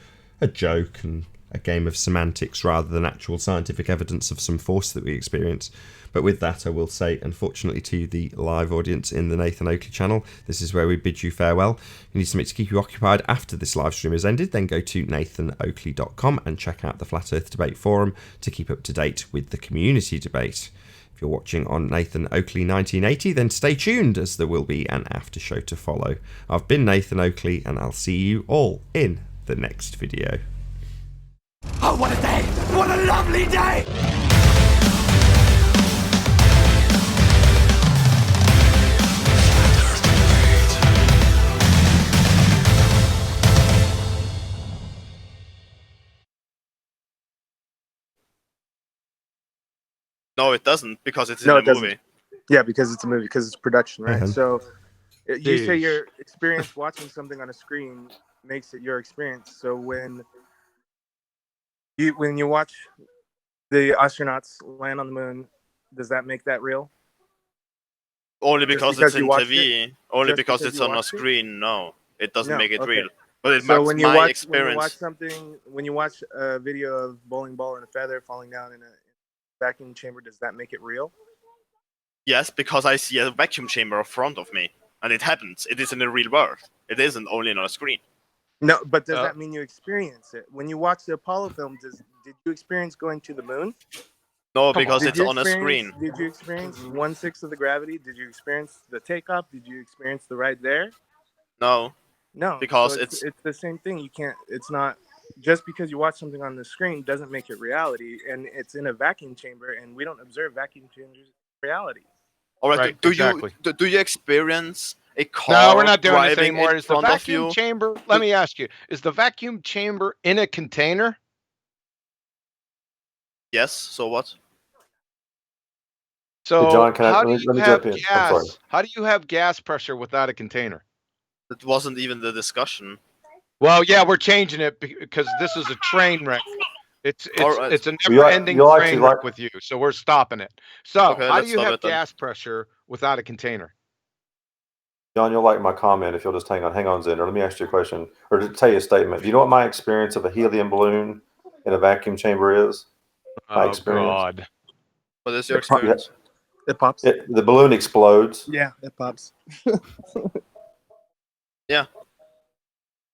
S2: joke and a game of semantics rather than actual scientific evidence of some force that we experience. But with that, I will say, unfortunately, to the live audience in the Nathan Oakley channel, this is where we bid you farewell. You need something to keep you occupied after this live stream has ended, then go to nathanoakley.com and check out the Flat Earth Debate Forum to keep up to date with the community debate. If you're watching on Nathan Oakley 1980, then stay tuned as there will be an after show to follow. I've been Nathan Oakley and I'll see you all in the next video.
S9: Oh, what a day! What a lovely day!
S3: No, it doesn't, because it's
S11: No,
S3: in
S11: it
S3: a
S11: doesn't.
S3: movie.
S11: Yeah, because it's a movie, because it's production, right?
S2: Uh-huh.
S11: So you say
S1: Jeez.
S11: your experience watching something on a screen makes it your experience. So when you watch the astronauts land on the moon, does that make that real?
S3: Only because it's in
S11: watched
S3: TV.
S11: it?
S3: Only
S11: Just
S3: because
S11: because
S3: it's
S11: you
S3: on a
S11: watched it?
S3: screen. No, it doesn't
S11: No,
S3: make it
S11: okay.
S3: real. But it
S11: So
S3: makes
S11: when you
S3: my
S11: watch
S3: experience.
S11: when you watch a video of bowling ball and a feather falling down in a vacuum chamber, does that make it real?
S3: Yes, because I see a vacuum chamber in front of me, and it happens. It is in the real world. It isn't only on a screen.
S11: No, but does that mean you experience it? When you watch the Apollo film, did you experience going to the moon?
S3: No, because
S11: Did
S3: it's
S11: you
S3: on a
S11: experience-
S3: screen.
S11: Did you experience 1/6 of the gravity? Did you experience the takeoff? Did you experience the ride there?
S3: No.
S11: No,
S3: Because
S11: so
S3: it's
S11: the same thing. You can't. It's not just because you watch something on the screen doesn't make it reality, and it's in a vacuum chamber, and we don't observe vacuum chambers in reality.
S3: all right.
S1: Right,
S3: Do
S1: exactly.
S3: you experience a car
S1: No, we're not doing this
S3: driving
S1: anymore.
S3: in
S1: Is the
S3: front of
S1: vacuum
S3: you?
S1: chamber? Let me ask you: is the vacuum chamber in a container?
S3: Yes. So what?
S1: So
S10: Hey, John, can I-
S1: how
S10: let
S1: do
S10: me-
S1: you
S10: let me
S1: have
S10: jump in. I'm sorry.
S1: gas? How do you have gas pressure without a container?
S3: It wasn't even the discussion.
S1: Well, yeah, we're changing it because this is a train wreck. It's
S3: All right.
S1: it's a
S10: You'll
S1: never-ending
S10: actually
S1: train
S10: like-
S1: wreck with you. So we're stopping it. So
S3: Okay,
S1: how do
S3: let's
S1: you
S3: stop
S1: have
S3: it then.
S1: gas pressure without a container?
S10: John, you'll like my comment if you'll just hang on, Zender. Let me ask you a question, or to tell you a statement. Do you know what my experience of a helium balloon in a vacuum chamber is? My
S1: Oh
S10: experience.
S1: God!
S3: What is your
S10: It probably-
S3: experience?
S11: It pops.
S10: The balloon explodes.
S11: Yeah, it pops.
S3: Yeah.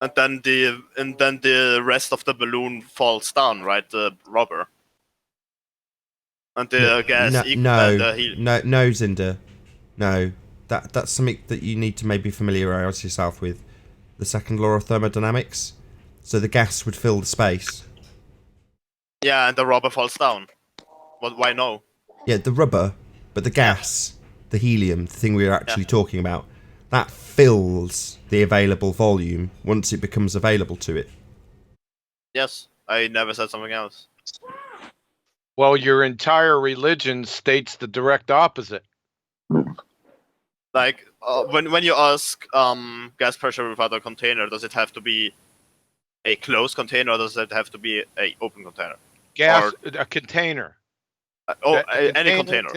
S3: And then the rest of the balloon falls down, right? The rubber. And the gas.
S2: No,
S3: the
S2: no, Zinder. No. That's something that you need to maybe familiarise yourself with. The second law of thermodynamics. So the gas would fill the space.
S3: Yeah, and the rubber falls down. Why no?
S2: Yeah, the rubber, but the gas, the helium, the thing we were actually talking about, that fills the available volume once it becomes available to it.
S3: Yes, I never said something else.
S1: Well, your entire religion states the direct opposite.
S3: Like when you ask gas pressure without a container, does it have to be a closed container or does it have to be an open container?
S1: Gas, a container.
S3: Any container.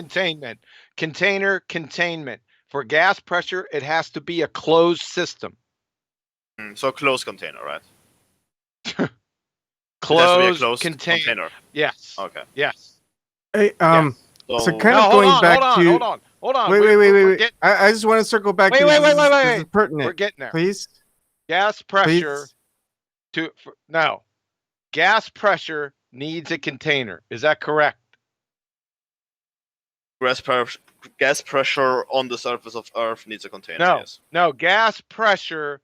S1: Containment. For gas pressure, it has to be a closed system.
S3: So a closed container, right?
S1: Closed container. Yes.
S3: Okay.
S1: Yes.
S6: Hey,
S1: Yes.
S6: so kind of going back to.
S1: Hold on.
S6: Wait. I just want to circle back to this. This is pertinent.
S1: We're getting there.
S6: Please.
S1: Gas pressure gas pressure needs a container. Is that correct?
S3: Gas pressure on the surface of Earth needs a container.
S1: No,
S3: yes.
S1: no, gas pressure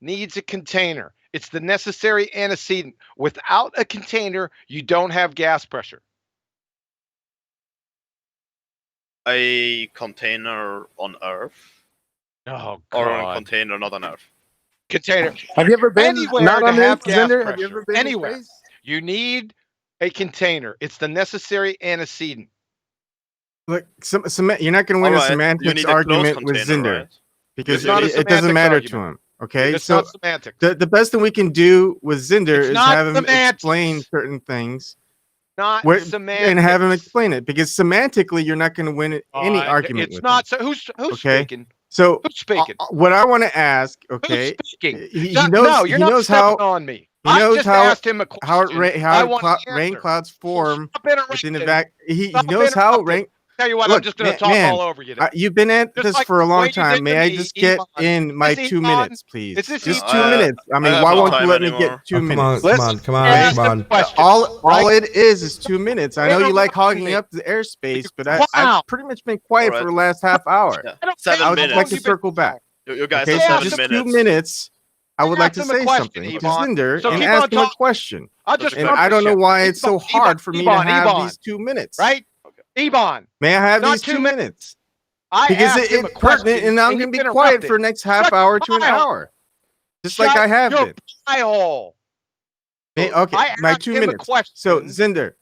S1: needs a container. It's the necessary antecedent. Without a container, you don't have gas pressure.
S3: A container on Earth?
S1: Oh, God.
S3: Or a container not on Earth?
S1: Container.
S6: Have you ever been
S1: Anywhere
S6: not
S1: to
S6: on
S1: have
S6: this,
S1: gas
S6: Xander?
S1: pressure.
S6: Have you ever been
S1: Anywhere.
S6: in space?
S1: You need a container. It's the necessary antecedent.
S6: Look, you're not going to win a semantics argument with Zinder,
S3: right?
S6: because
S1: not a
S6: it doesn't matter
S1: semantics
S6: to him.
S1: argument.
S6: Okay,
S1: It's
S6: so
S1: not semantics.
S6: the best thing we can do with Zinder
S1: It's
S6: is
S1: not
S6: have him
S1: semantics.
S6: explain certain things.
S1: Not
S6: and
S1: semantics.
S6: have him explain it, because semantically you're not going to win any argument
S1: It's
S6: with
S1: not.
S6: him.
S1: So who's
S6: Okay?
S1: speaking?
S6: So
S1: Who's speaking?
S6: what I want to ask, okay?
S1: Who's speaking?
S6: He
S1: No,
S6: knows.
S1: you're
S6: He
S1: not
S6: knows
S1: stepping
S6: how.
S1: on me.
S6: He
S1: I
S6: knows
S1: just
S6: how
S1: asked him a question. I want an
S6: rain
S1: answer.
S6: clouds form
S1: Stop
S6: within a
S1: interrupting.
S6: vac. He
S1: Stop
S6: knows how
S1: interrupting.
S6: rain.
S1: Tell you what,
S6: Look,
S1: I'm just going to talk
S6: man,
S1: all over you. Then.
S6: You've been at
S1: Just
S6: this
S1: like
S6: for a
S1: the
S6: long
S1: way you
S6: time.
S1: did
S6: May
S1: to
S6: I
S1: me,
S6: just get
S1: Ivan.
S6: in my
S1: Is this
S6: 2
S1: Ivan?
S6: minutes, please?
S1: Is this
S6: Just
S1: Ivan?
S6: 2 minutes. I mean,
S3: have
S6: why
S3: no
S6: won't you
S3: time
S6: let me
S3: anymore.
S6: get 2 minutes?
S2: Come on.
S6: All it is 2 minutes. I know you like hogging up the airspace, but I've pretty much been quiet for the last half hour.
S3: Yeah.
S6: I
S3: 7
S6: would
S3: minutes.
S6: like to circle back.
S3: You guys
S6: Okay,
S3: have
S6: so
S3: 7
S6: just
S3: minutes.
S6: 2 minutes. I would like to
S1: Ask him a
S6: say
S1: question,
S6: something to
S1: Ivan.
S6: Zinder
S1: So
S6: and
S1: keep
S6: ask
S1: on
S6: him a
S1: talking.
S6: question.
S1: I'll just
S6: And I don't know why it's so
S1: Ivan,
S6: hard for me to
S1: Ivan,
S6: have
S1: Ivan.
S6: these 2 minutes.
S1: Right? Ivan.
S6: May I have
S1: Not
S6: these
S1: 2
S6: 2 minutes?
S1: I
S6: Because
S1: asked him a
S6: it's pertinent,
S1: question,
S6: and I'm
S1: and
S6: going to
S1: he
S6: be quiet
S1: interrupted.
S6: for the next half
S1: Shut
S6: hour to an
S1: your
S6: hour, just like I have
S1: your
S6: been.
S1: pie hole.
S6: Okay,
S1: I
S6: my
S1: asked
S6: 2
S1: him a
S6: minutes.
S1: question.
S6: So Zinder,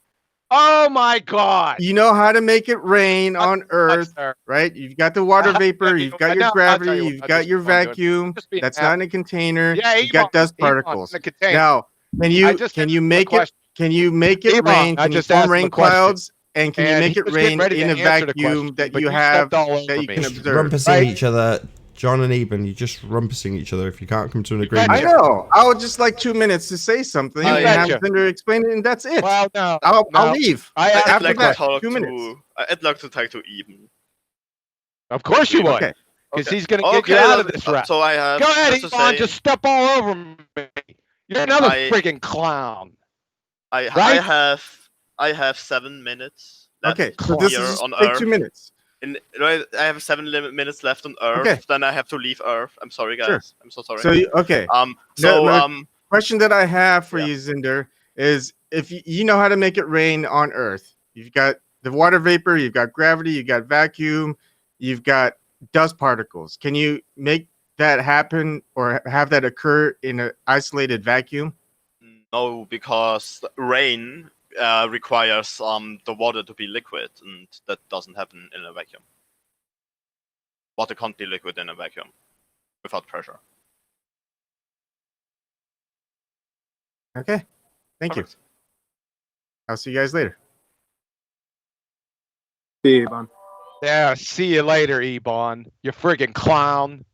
S1: Oh my God!
S6: you know how to make it rain on Earth, right? You've got the water vapor, you've got your gravity, you've got your vacuum. That's not in a container.
S1: Yeah,
S6: You've got dust particles. Now, can you make it? Can you make it rain? Can you form rain clouds? And can you make it rain in a vacuum that you have that you can observe?
S2: Rumpusing each other, John and Eben. You're just rumpusing each other if you can't come to an agreement.
S6: I know. I would just like 2 minutes to say something and have Zinder explain it, and that's it.
S1: Well, no,
S6: I'll leave.
S3: I'd like
S6: that,
S3: to talk
S6: 2 minutes.
S3: I'd like to talk to Eben.
S1: Of course you would, because he's going to get you out of this rut.
S3: So I have.
S1: Go ahead, Ivan. Just step all over me. You're another friggin' clown.
S3: I have 7 minutes.
S6: Okay, so this is
S3: on
S6: take
S3: Earth.
S6: 2 minutes.
S3: I have 7 minutes left on Earth.
S6: Okay.
S3: Then I have to leave Earth. I'm sorry, guys.
S6: Sure.
S3: I'm so sorry.
S6: So question that I have for you, Zinder, is if you know how to make it rain on Earth. You've got the water vapor, you've got gravity, you've got vacuum, you've got dust particles. Can you make that happen or have that occur in an isolated vacuum?
S3: No, because rain requires the water to be liquid, and that doesn't happen in a vacuum. Water can't be liquid in a vacuum without pressure.
S6: Okay, thank you. I'll see you guys later.
S11: See you, Ivan.
S1: Yeah, see you later, Ivan. You friggin' clown.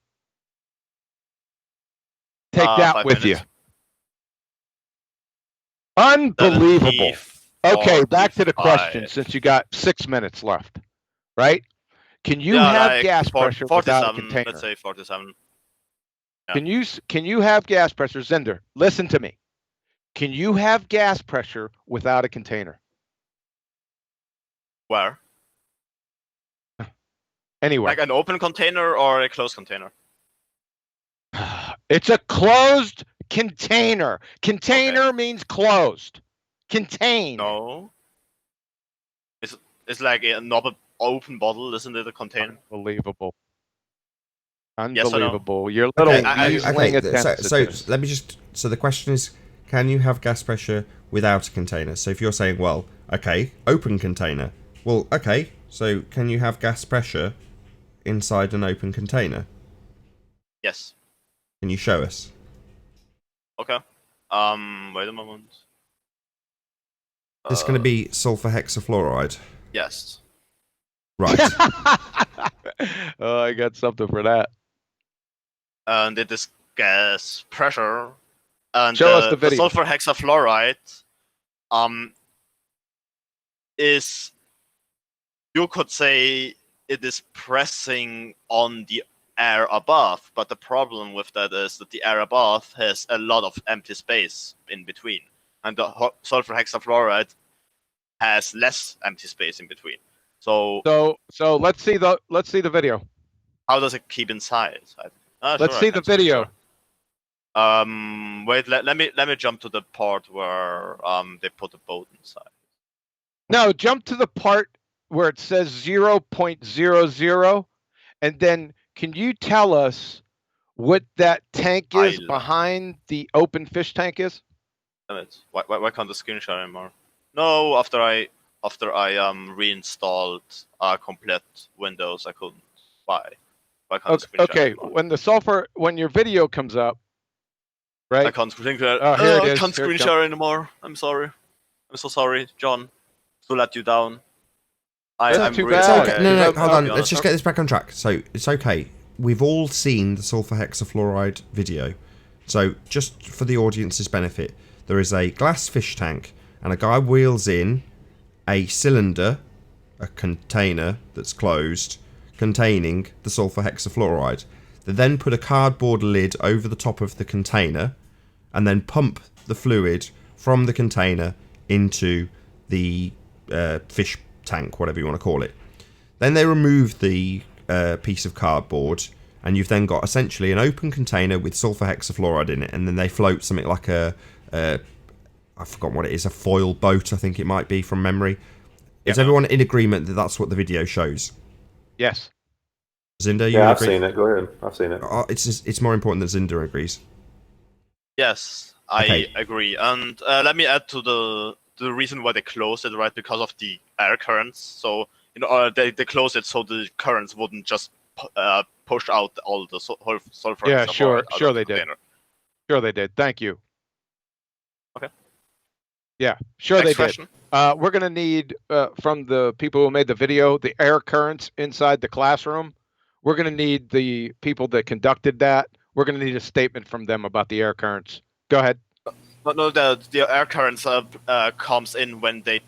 S1: Take that
S3: 5
S1: with
S3: minutes.
S1: you. Unbelievable. Okay, back to the question, since you got 6 minutes left, right? Can you have gas pressure without a container?
S3: Let's say 47.
S1: Yeah. Can you have gas pressure, Zinder? Listen to me. Can you have gas pressure without a container?
S3: Where?
S1: Anywhere.
S3: Like an open container or a closed container?
S1: It's a closed container. Container means closed. Contain.
S3: No. It's like an open bottle, isn't it? A container.
S1: Unbelievable.
S3: Yes or no?
S1: Unbelievable. You're little.
S2: So let me just. So the question is, can you have gas pressure without a container? So if you're saying, well, okay, open container. Well, okay. So can you have gas pressure inside an open container?
S3: Yes.
S2: Can you show us?
S3: Okay. Wait a moment.
S2: It's going to be sulfur hexafluoride.
S3: Yes.
S2: Right.
S1: Oh, I got something for that.
S3: And it is gas pressure. And
S1: Show us the video.
S3: sulfur hexafluoride is, you could say, it is pressing on the air above, but the problem with that is that the air above has a lot of empty space in between, and the sulfur hexafluoride has less empty space in between. So
S1: let's see the video.
S3: How does it keep inside?
S1: Let's see the video.
S3: Wait, let me jump to the part where they put the boat inside.
S1: No, jump to the part where it says 0.00, and then can you tell us what that tank is behind the open fish tank is?
S3: Damn it! Why can't the screen share anymore? No, after I reinstalled complete Windows, I couldn't. Why can't the screen share
S1: Okay,
S3: anymore?
S1: when your video comes up, right?
S3: I can't screen share.
S1: Oh, here it is.
S3: I can't screen share anymore. I'm sorry. I'm so sorry, John, to let you down. I'm
S2: too
S3: really
S2: bad.
S3: sorry.
S2: No, hold on. Let's just get this back on track. So it's okay. We've all seen the sulfur hexafluoride video. So just for the audience's benefit, there is a glass fish tank, and a guy wheels in a cylinder, a container that's closed, containing the sulfur hexafluoride. They then put a cardboard lid over the top of the container, and then pump the fluid from the container into the fish tank, whatever you want to call it. Then they remove the piece of cardboard, and you've then got essentially an open container with sulfur hexafluoride in it, and then they float something like I've forgotten what it is, a foil boat, I think it might be from memory. Is everyone in agreement that that's what the video shows?
S1: Yes.
S2: Zinda, you
S10: I've
S2: agree?
S10: seen it. Go ahead. I've seen it.
S2: It's more important that Zinda agrees.
S3: Yes, I agree. And let me add to the reason why they closed it, right? Because of the air currents. So they closed it so the currents wouldn't just push out all the sulfur.
S1: Yeah, sure they did. Sure they did. Thank you.
S3: Okay.
S1: Yeah, sure
S3: Next
S1: they
S3: question.
S1: did. We're gonna need from the people who made the video the air currents inside the classroom. We're gonna need the people that conducted that. We're gonna need a statement from them about the air currents. Go ahead.
S3: But no, the air currents comes in when they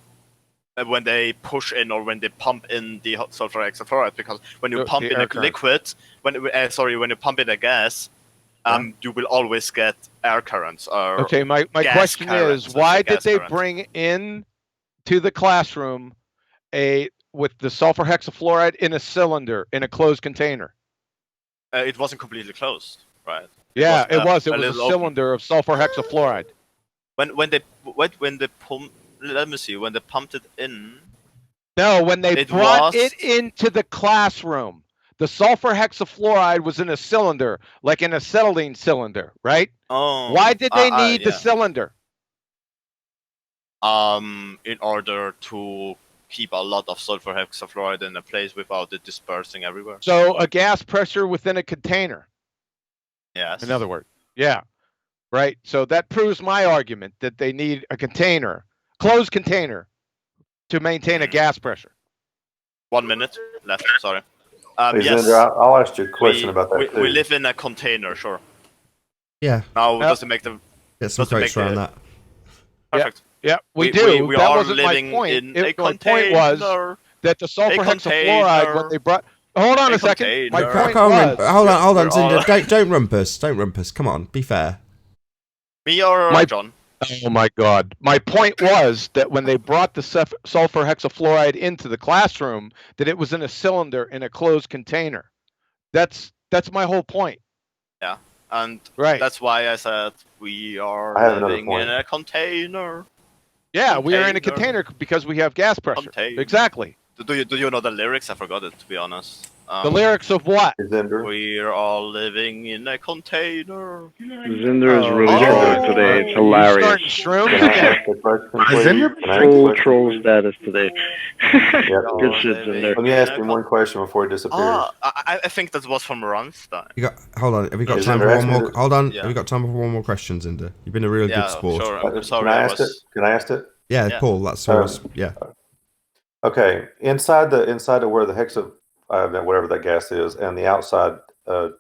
S3: push in or when they pump in the sulfur hexafluoride, because when you pump in a liquid, when you pump in a gas, you will always get air currents.
S1: Okay, my question is, why did they bring in to the classroom with the sulfur hexafluoride in a cylinder in a closed container?
S3: It wasn't completely closed, right?
S1: Yeah, it was. It
S3: a
S1: was a
S3: little
S1: cylinder of sulfur hexafluoride.
S3: When they pump, let me see, when they pumped it in.
S1: No, when they brought it into the classroom, the sulfur hexafluoride was in a cylinder, like in a acetylene cylinder, right?
S3: Oh.
S1: Why did they need the cylinder?
S3: In order to keep a lot of sulfur hexafluoride in a place without it dispersing everywhere.
S1: So a gas pressure within a container.
S3: Yes.
S1: In other words, yeah, right. So that proves my argument that they need a container, closed container, to maintain a gas pressure.
S3: 1 minute left. Sorry.
S10: Hey,
S3: yes.
S10: Xander, I'll ask you a question about that too.
S3: We live in a container, sure.
S2: Yeah.
S3: Now, does it make the...
S2: Get some quotes around that.
S3: Perfect.
S1: Yeah, we do.
S3: We
S1: that
S3: are
S1: wasn't
S3: living
S1: my point.
S3: in a
S1: My point was that the sulfur hexafluoride, when they brought... Hold on a second. My point was...
S2: Hold on, Zinda. Don't rumpus. Don't rumpus. Come on, be fair.
S3: Me or John?
S1: Oh my God. My point was that when they brought the sulfur hexafluoride into the classroom, that it was in a cylinder in a closed container. That's my whole point.
S3: Yeah. And
S1: right.
S3: That's why I said we are living in a container.
S1: Yeah, we are in a container because we have gas pressure. Exactly.
S3: Do you know the lyrics? I forgot it, to be honest.
S1: The lyrics of what?
S3: We're all living in a container.
S8: Zinder is really trolling today. It's hilarious.
S1: Shrooms
S10: Can I
S1: again.
S10: ask a question,
S8: Is
S10: please?
S8: Zinder
S10: Can I ask a
S8: full
S10: question,
S8: troll
S10: please?
S8: status today?
S10: Yep.
S8: Good shit, Zinder.
S10: Let me ask him one question before he disappears.
S3: I think that was from Ronstein.
S2: Hold on. Have we got
S10: Is
S2: time
S10: Zinder
S2: for one
S10: asking
S2: more?
S10: me to-
S2: Hold on.
S3: Yeah.
S2: Have we got time for one more question, Zinder? You've been a really good sport.
S3: Sure. I'm sorry.
S10: Can I ask it? Can I ask it?
S2: Yeah, Paul. That's always yeah.
S10: Okay, inside of where the whatever that gas is, and the outside of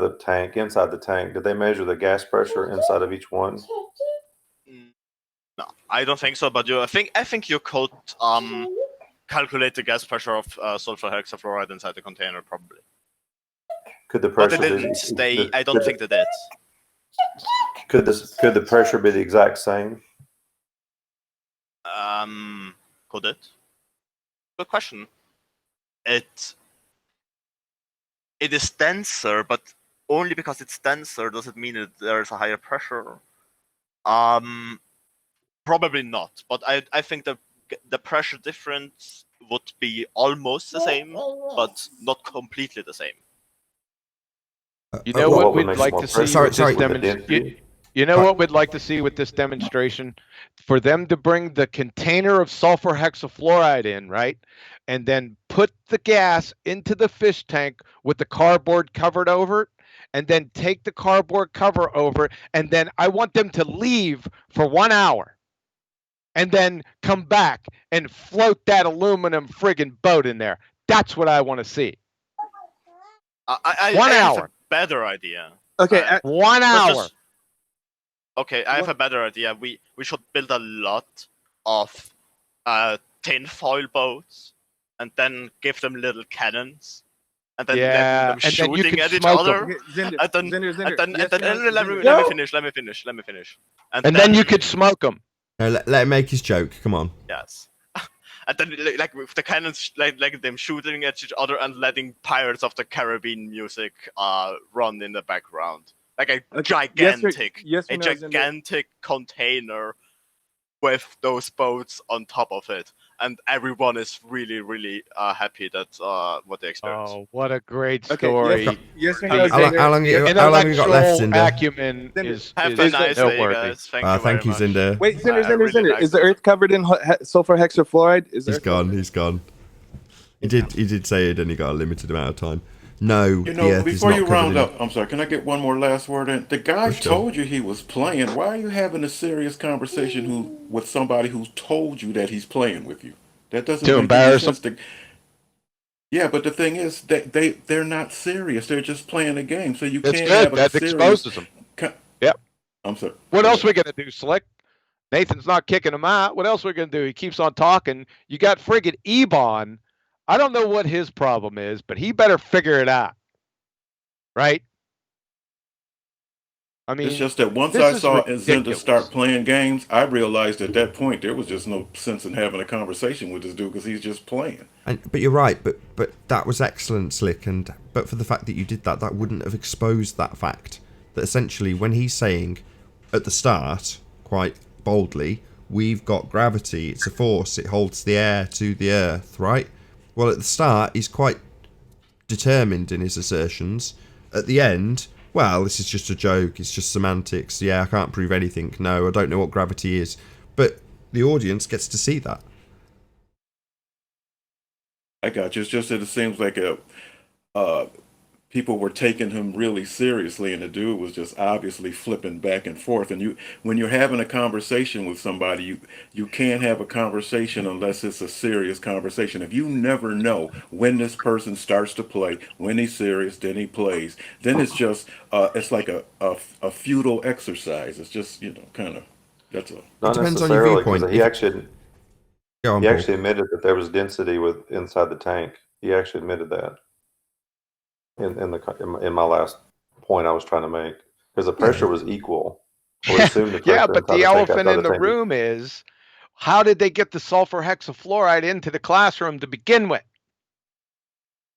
S10: the tank, inside the tank, did they measure the gas pressure inside of each one?
S3: No, I don't think so. But I think you could calculate the gas pressure of sulfur hexafluoride inside the container probably.
S10: Could the pressure?
S3: But they didn't stay. I don't think they did.
S10: Could the pressure be the exact same?
S3: Could it? Good question. It is denser, but only because it's denser does it mean that there is a higher pressure. Probably not. But I think the pressure difference would be almost the same, but not completely the same.
S1: You know what we'd like to see with this demonstration? You know what we'd like to see with this demonstration? For them to bring the container of sulfur hexafluoride in, right? And then put the gas into the fish tank with the cardboard covered over it, and then take the cardboard cover over it, and then I want them to leave for 1 hour and then come back and float that aluminum friggin' boat in there. That's what I want to see.
S3: I
S1: 1
S3: have
S1: hour.
S3: a better idea.
S11: Okay,
S1: 1 hour.
S3: Okay, I have a better idea. We should build a lot of tinfoil boats, and then give them little cannons, and then let them
S1: and then you
S3: shooting
S1: can
S3: at each
S1: smoke
S3: other.
S1: them.
S3: And then let me finish.
S1: And then you could smoke them.
S2: No, let him make his joke. Come on.
S3: Yes. And then, like with the cannons, like them shooting at each other and letting Pirates of the Caribbean music run in the background, like a gigantic, gigantic container with those boats on top of it, and everyone is really, really happy that what they experience.
S1: Oh, what a great story!
S2: How long have you got left, Zinder?
S1: Acumen is
S3: Have a nice day,
S1: noteworthy.
S3: guys.
S2: Thank you, Zinder.
S11: Wait, Zinder. Is the Earth covered in sulfur hexafluoride?
S2: He's gone. He's gone. He did say it, and he got a limited amount of time. No,
S13: you
S2: the
S13: know,
S2: Earth is
S13: before
S2: not
S13: you
S2: covered
S13: round
S2: in-
S13: up, I'm sorry, can I get one more last word in? The guy told you he was playing. Why are you having a serious conversation with somebody who's told you that he's playing with you? That doesn't
S1: To
S13: make
S1: embarrass
S13: any sense. Yeah, but the thing is, they're not serious. They're just playing a game. So you
S1: That's
S13: can't
S1: good.
S13: have a
S1: That
S13: serious...
S1: exposes them. Yep.
S13: I'm sorry.
S1: What else we gonna do, Slick? Nathan's not kicking him out. What else we gonna do? He keeps on talking. You got friggin' Ebon. I don't know what his problem is, but he better figure it out. Right? I mean,
S13: It's just that once
S1: this
S13: I
S1: is
S13: saw
S1: ridiculous.
S13: Zinda start playing games, I realized at that point there was just no sense in having a conversation with this dude because he's just playing.
S2: But you're right. But that was excellent, Slick. But for the fact that you did that, that wouldn't have exposed that fact. That essentially, when he's saying at the start, quite boldly, we've got gravity. It's a force. It holds the air to the earth. Right. Well, at the start, he's quite determined in his assertions. At the end, well, this is just a joke. It's just semantics. Yeah, I can't prove anything. No, I don't know what gravity is. But the audience gets to see that.
S13: I got you. It's just that it seems like people were taking him really seriously, and the dude was just obviously flipping back and forth. And when you're having a conversation with somebody, you can't have a conversation unless it's a serious conversation. If you never know when this person starts to play, when he's serious, then he plays, then it's just it's like a futile exercise. It's just kind of that's all.
S10: Not
S2: depends on your
S10: necessarily,
S2: viewpoint.
S10: because he actually
S2: Go on,
S10: he
S2: Paul.
S10: actually admitted that there was density inside the tank. He actually admitted that in my last point I was trying to make, because the pressure was equal. We assumed the
S1: Yeah,
S10: pressure
S1: but
S10: inside
S1: the
S10: tank
S1: elephant
S10: outside
S1: in the
S10: tank.
S1: room is, how did they get the sulfur hexafluoride into the classroom to begin with?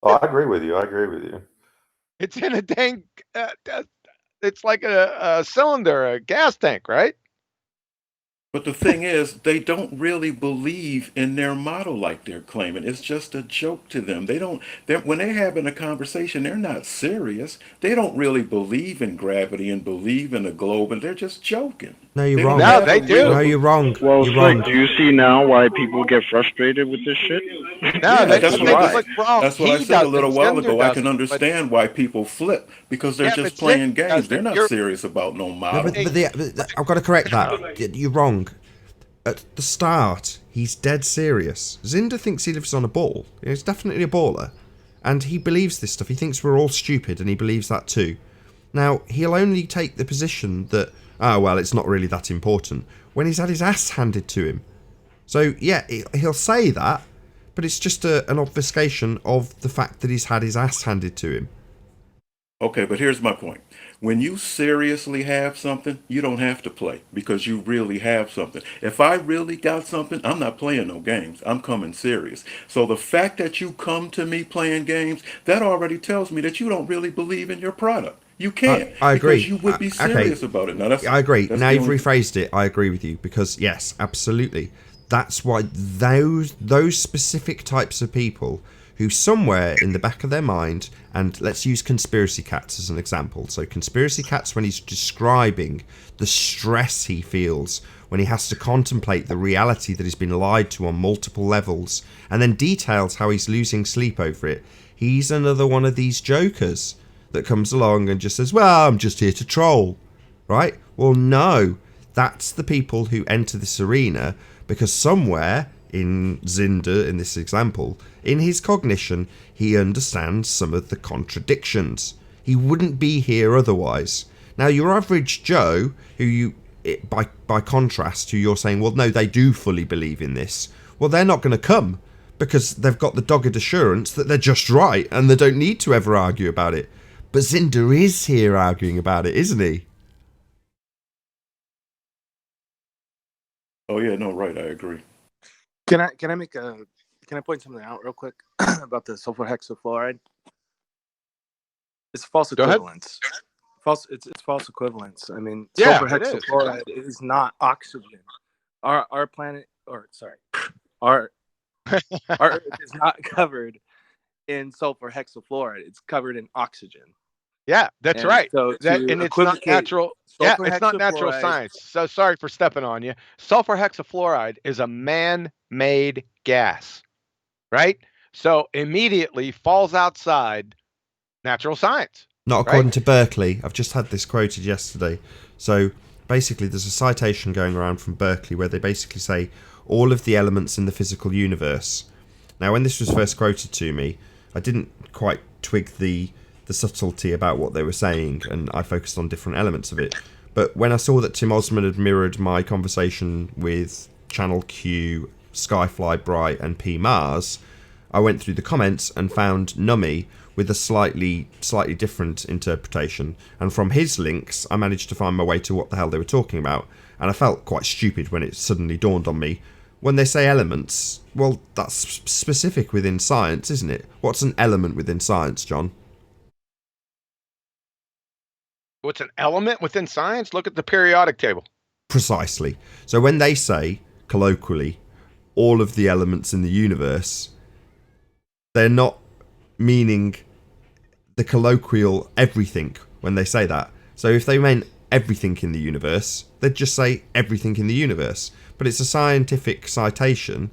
S10: Oh, I agree with you.
S1: It's in a tank. It's like a cylinder, a gas tank, right?
S13: But the thing is, they don't really believe in their model like they're claiming. It's just a joke to them. When they're having a conversation, they're not serious. They don't really believe in gravity and believe in the globe, and they're just joking.
S2: No, you're
S13: They don't
S2: wrong.
S13: have
S1: they
S13: a
S1: do.
S13: real-
S2: No, you're wrong.
S8: Well,
S2: You're
S8: Slick,
S2: wrong.
S8: do you see now why people get frustrated with this shit?
S1: No,
S13: Yeah,
S1: they
S13: that's
S1: think
S13: what I,
S1: Slick wrong.
S13: that's what I
S1: He
S13: said a little
S1: doesn't.
S13: while
S1: Cinder
S13: ago. I can
S1: doesn't, but-
S13: understand why people flip because they're
S1: Yeah,
S13: just
S1: but
S13: playing
S1: Cinder
S13: games. They're
S1: doesn't.
S13: not
S1: You're-
S13: serious about no
S2: No,
S13: model.
S2: but I've got to correct that. You're wrong. At the start, he's dead serious. Zinder thinks he lives on a ball. He's definitely a baller. And he believes this stuff. He thinks we're all stupid, and he believes that too. Now, he'll only take the position that, well, it's not really that important, when he's had his ass handed to him. So, yeah, he'll say that, but it's just an obfuscation of the fact that he's had his ass handed to him.
S13: Okay, but here's my point. When you seriously have something, you don't have to play because you really have something. If I really got something, I'm not playing no games. I'm coming serious. So the fact that you come to me playing games, that already tells me that you don't really believe in your product. You can't.
S2: I agree.
S13: Because you would be serious about it. Now,
S2: I agree.
S13: that's
S2: Now
S13: the
S2: you've
S13: only-
S2: rephrased it. I agree with you because yes, absolutely. That's why those specific types of people who somewhere in the back of their mind, and let's use Conspiracy Cats as an example. So Conspiracy Cats, when he's describing the stress he feels when he has to contemplate the reality that he's been lied to on multiple levels, and then details how he's losing sleep over it, he's another one of these jokers that comes along and just says, well, I'm just here to troll, right? Well, no, that's the people who enter this arena because somewhere in Zinder, in this example, in his cognition, he understands some of the contradictions. He wouldn't be here otherwise. Now, your average Joe, who by contrast, who you're saying, well, no, they do fully believe in this. Well, they're not going to come because they've got the dogged assurance that they're just right and they don't need to ever argue about it. But Zinder is here arguing about it, isn't he?
S13: Oh, yeah, no, right. I agree.
S11: Can I point something out real quick about the sulfur hexafluoride? It's false
S1: Go ahead.
S11: equivalence. It's false equivalence. I mean,
S1: Yeah,
S11: sulfur
S1: it is.
S11: hexafluoride is not oxygen. Our planet, or sorry, our Earth is not covered in sulfur hexafluoride. It's covered in oxygen.
S1: Yeah, that's
S11: And
S1: right.
S11: so to
S1: And it's not
S11: equivocate
S1: natural. Yeah,
S11: sulfur
S1: it's not natural
S11: hexafluoride-
S1: science. So sorry for stepping on you. Sulfur hexafluoride is a man-made gas, right? So immediately falls outside natural science.
S2: Not according to Berkeley. I've just had this quoted yesterday. So basically there's a citation going around from Berkeley where they basically say all of the elements in the physical universe. Now, when this was first quoted to me, I didn't quite twig the subtlety about what they were saying, and I focused on different elements of it. But when I saw that Tim Osman had mirrored my conversation with Channel Q, Skyfly Bright, and P Mars, I went through the comments and found Nummy with a slightly different interpretation. And from his links, I managed to find my way to what the hell they were talking about. And I felt quite stupid when it suddenly dawned on me. When they say elements, well, that's specific within science, isn't it? What's an element within science, John?
S1: What's an element within science? Look at the periodic table.
S2: Precisely. So when they say, colloquially, all of the elements in the universe, they're not meaning the colloquial everything when they say that. So if they meant everything in the universe, they'd just say everything in the universe. But it's a scientific citation,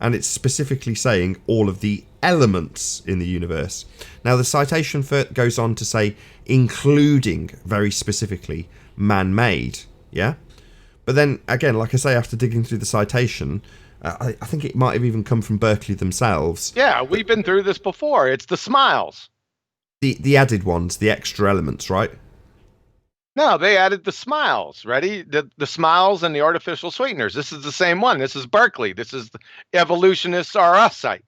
S2: and it's specifically saying all of the elements in the universe. Now, the citation goes on to say, including, very specifically, man-made, yeah? But then, again, like I say, after digging through the citation, I think it might have even come from Berkeley themselves.
S1: Yeah, we've been through this before. It's the smiles.
S2: The added ones, the extra elements, right?
S1: No, they added the smiles. Ready? The smiles and the artificial sweeteners. This is the same one. This is Berkeley. This is the Evolutionists R Us site.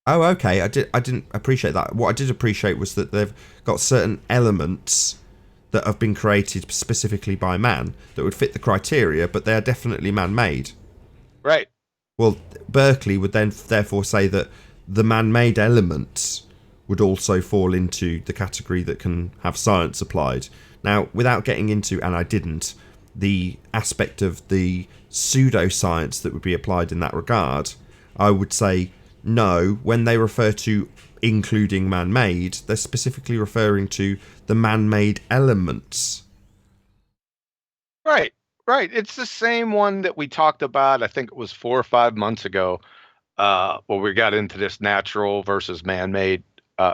S2: Oh, okay. I didn't appreciate that. What I did appreciate was that they've got certain elements that have been created specifically by man that would fit the criteria, but they are definitely man-made.
S1: Right.
S2: Well, Berkeley would then therefore say that the man-made elements would also fall into the category that can have science applied. Now, without getting into, and I didn't, the aspect of the pseudoscience that would be applied in that regard, I would say no. When they refer to including man-made, they're specifically referring to the man-made elements.
S1: Right. It's the same one that we talked about, I think it was 4 or 5 months ago, where we got into this natural versus man-made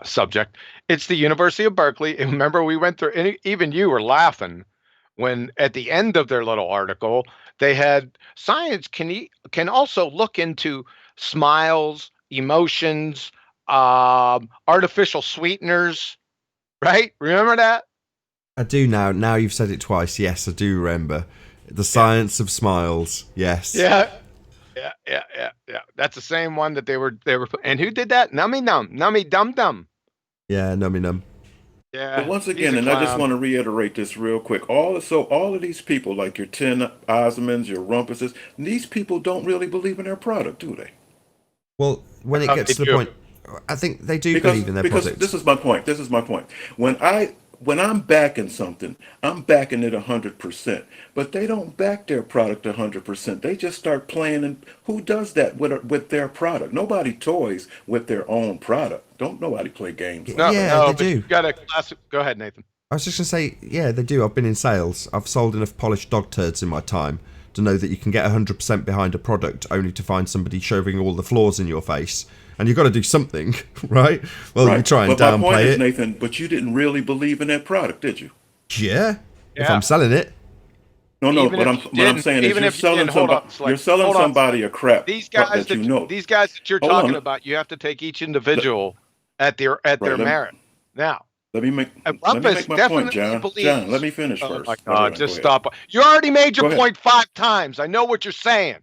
S1: subject. It's the University of Berkeley. And remember, we went through, and even you were laughing when at the end of their little article, they had science can also look into smiles, emotions, artificial sweeteners, right? Remember that?
S2: I do now. Now you've said it twice. Yes, I do remember. The science of smiles. Yes.
S1: Yeah. That's the same one that they were. And who did that? Nummy Dum Dum.
S2: Yeah, Nummy Num.
S1: Yeah.
S13: But once again, and I just want to reiterate this real quick. All of these people, like your 10 Osmonds, your Rumpuses, these people don't really believe in their product, do they?
S2: Well, when it gets to the point, I think they do believe in their product.
S13: This is my point. When I'm backing something, I'm backing it 100%. But they don't back their product 100%. They just start playing. And who does that with their product? Nobody toys with their own product. Don't nobody play games.
S2: They do.
S1: You got a classic. Go ahead, Nathan.
S2: I was just going to say, yeah, they do. I've been in sales. I've sold enough polished dog turds in my time to know that you can get 100% behind a product only to find somebody shoving all the flaws in your face. And you've got to do something, right? Well, you try and downplay
S13: my point is,
S2: it.
S13: Nathan, but you didn't really believe in that product, did you?
S2: Yeah. If I'm selling it.
S13: No, what I'm saying is you're selling somebody a crap.
S1: These guys that you're talking about, you have to take each individual at their merit. Now,
S13: let me make my point, John. John, let me finish first.
S1: My God, just stop. You already made your point 5 times. I know what you're saying.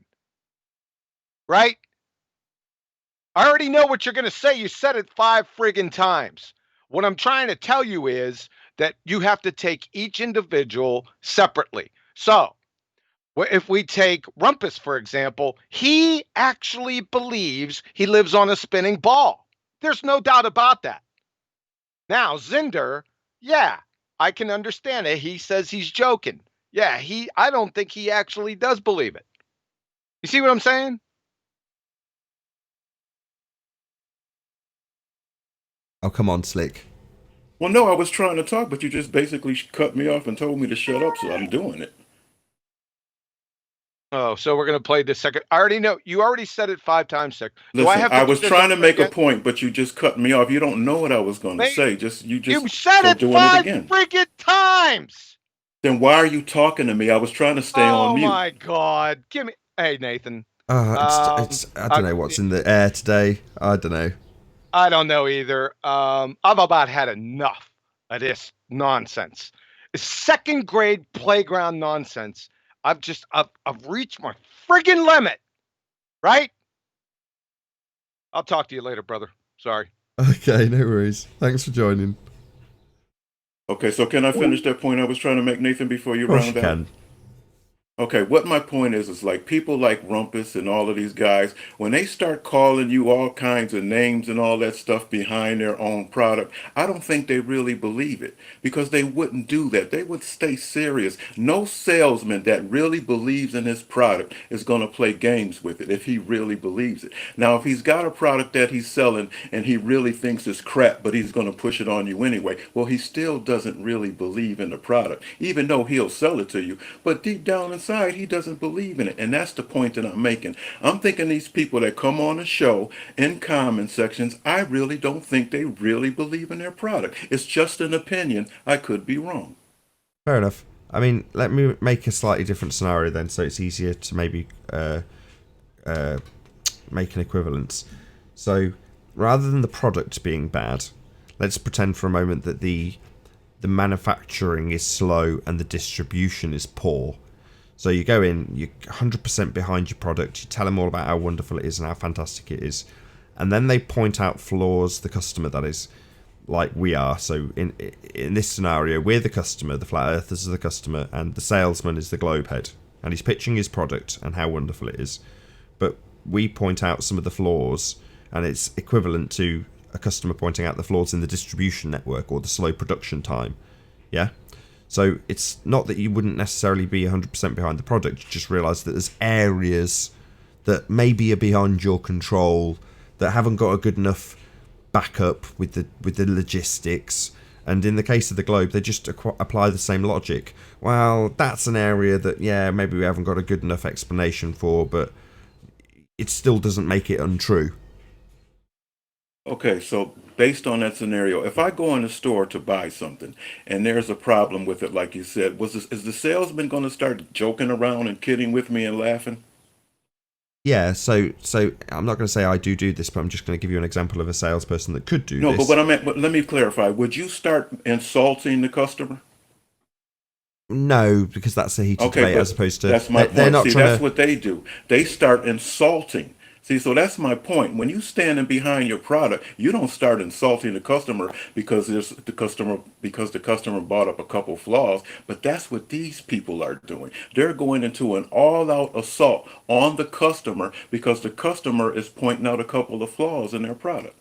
S1: Right? I already know what you're going to say. You said it 5 friggin' times. What I'm trying to tell you is that you have to take each individual separately. So, if we take Rumpus, for example, he actually believes he lives on a spinning ball. There's no doubt about that. Now, Zinder, yeah, I can understand it. He says he's joking. Yeah, I don't think he actually does believe it. You see what I'm saying?
S2: Oh, come on, Slick.
S13: Well, no, I was trying to talk, but you just basically cut me off and told me to shut up, so I'm doing it.
S1: Oh, so we're going to play the second. I already know. You already said it 5 times, Sir.
S13: Listen, I was trying to make a point, but you just cut me off. You don't know what I was going to say. You
S1: said it 5 freaking times.
S13: Then why are you talking to me? I was trying to stay on mute.
S1: Oh, my God. Give me. Hey, Nathan.
S2: I don't know what's in the air today. I don't know.
S1: I don't know either. I've about had enough of this nonsense. It's 2nd grade playground nonsense. I've reached my friggin' limit, right? I'll talk to you later, brother. Sorry.
S2: Okay, no worries. Thanks for joining.
S13: Okay, so can I finish that point I was trying to make, Nathan, before you round out?
S2: Can.
S13: Okay, what my point is like people like Rumpus and all of these guys, when they start calling you all kinds of names and all that stuff behind their own product, I don't think they really believe it because they wouldn't do that. They would stay serious. No salesman that really believes in his product is going to play games with it if he really believes it. Now, if he's got a product that he's selling and he really thinks it's crap, but he's going to push it on you anyway, well, he still doesn't really believe in the product, even though he'll sell it to you. But deep down inside, he doesn't believe in it. And that's the point that I'm making. I'm thinking these people that come on the show in comment sections, I really don't think they really believe in their product. It's just an opinion. I could be wrong.
S2: Fair enough. I mean, let me make a slightly different scenario then, so it's easier to maybe make an equivalence. So, rather than the product being bad, let's pretend for a moment that the manufacturing is slow and the distribution is poor. So you go in, you're 100% behind your product, you tell them all about how wonderful it is and how fantastic it is, and then they point out flaws, the customer that is, like we are. So in this scenario, we're the customer, the flat earthers are the customer, and the salesman is the globe head, and he's pitching his product and how wonderful it is. But we point out some of the flaws, and it's equivalent to a customer pointing out the flaws in the distribution network or the slow production time. Yeah? So it's not that you wouldn't necessarily be 100% behind the product. You just realise that there's areas that maybe are beyond your control, that haven't got a good enough backup with the logistics. And in the case of the globe, they just apply the same logic. Well, that's an area that, yeah, maybe we haven't got a good enough explanation for, but it still doesn't make it untrue.
S13: Okay, so based on that scenario, if I go in the store to buy something and there's a problem with it, like you said, is the salesman going to start joking around and kidding with me and laughing?
S2: Yeah, so I'm not going to say I do this, but I'm just going to give you an example of a salesperson that could do
S13: No,
S2: this.
S13: but let me clarify. Would you start insulting the customer?
S2: No, because that's a heated debate as opposed to...
S13: That's my
S2: they're
S13: point.
S2: not
S13: See,
S2: trying
S13: that's
S2: to...
S13: what they do. They start insulting. See, so that's my point. When you standing behind your product, you don't start insulting the customer because the customer brought up a couple flaws. But that's what these people are doing. They're going into an all-out assault on the customer because the customer is pointing out a couple of flaws in their product.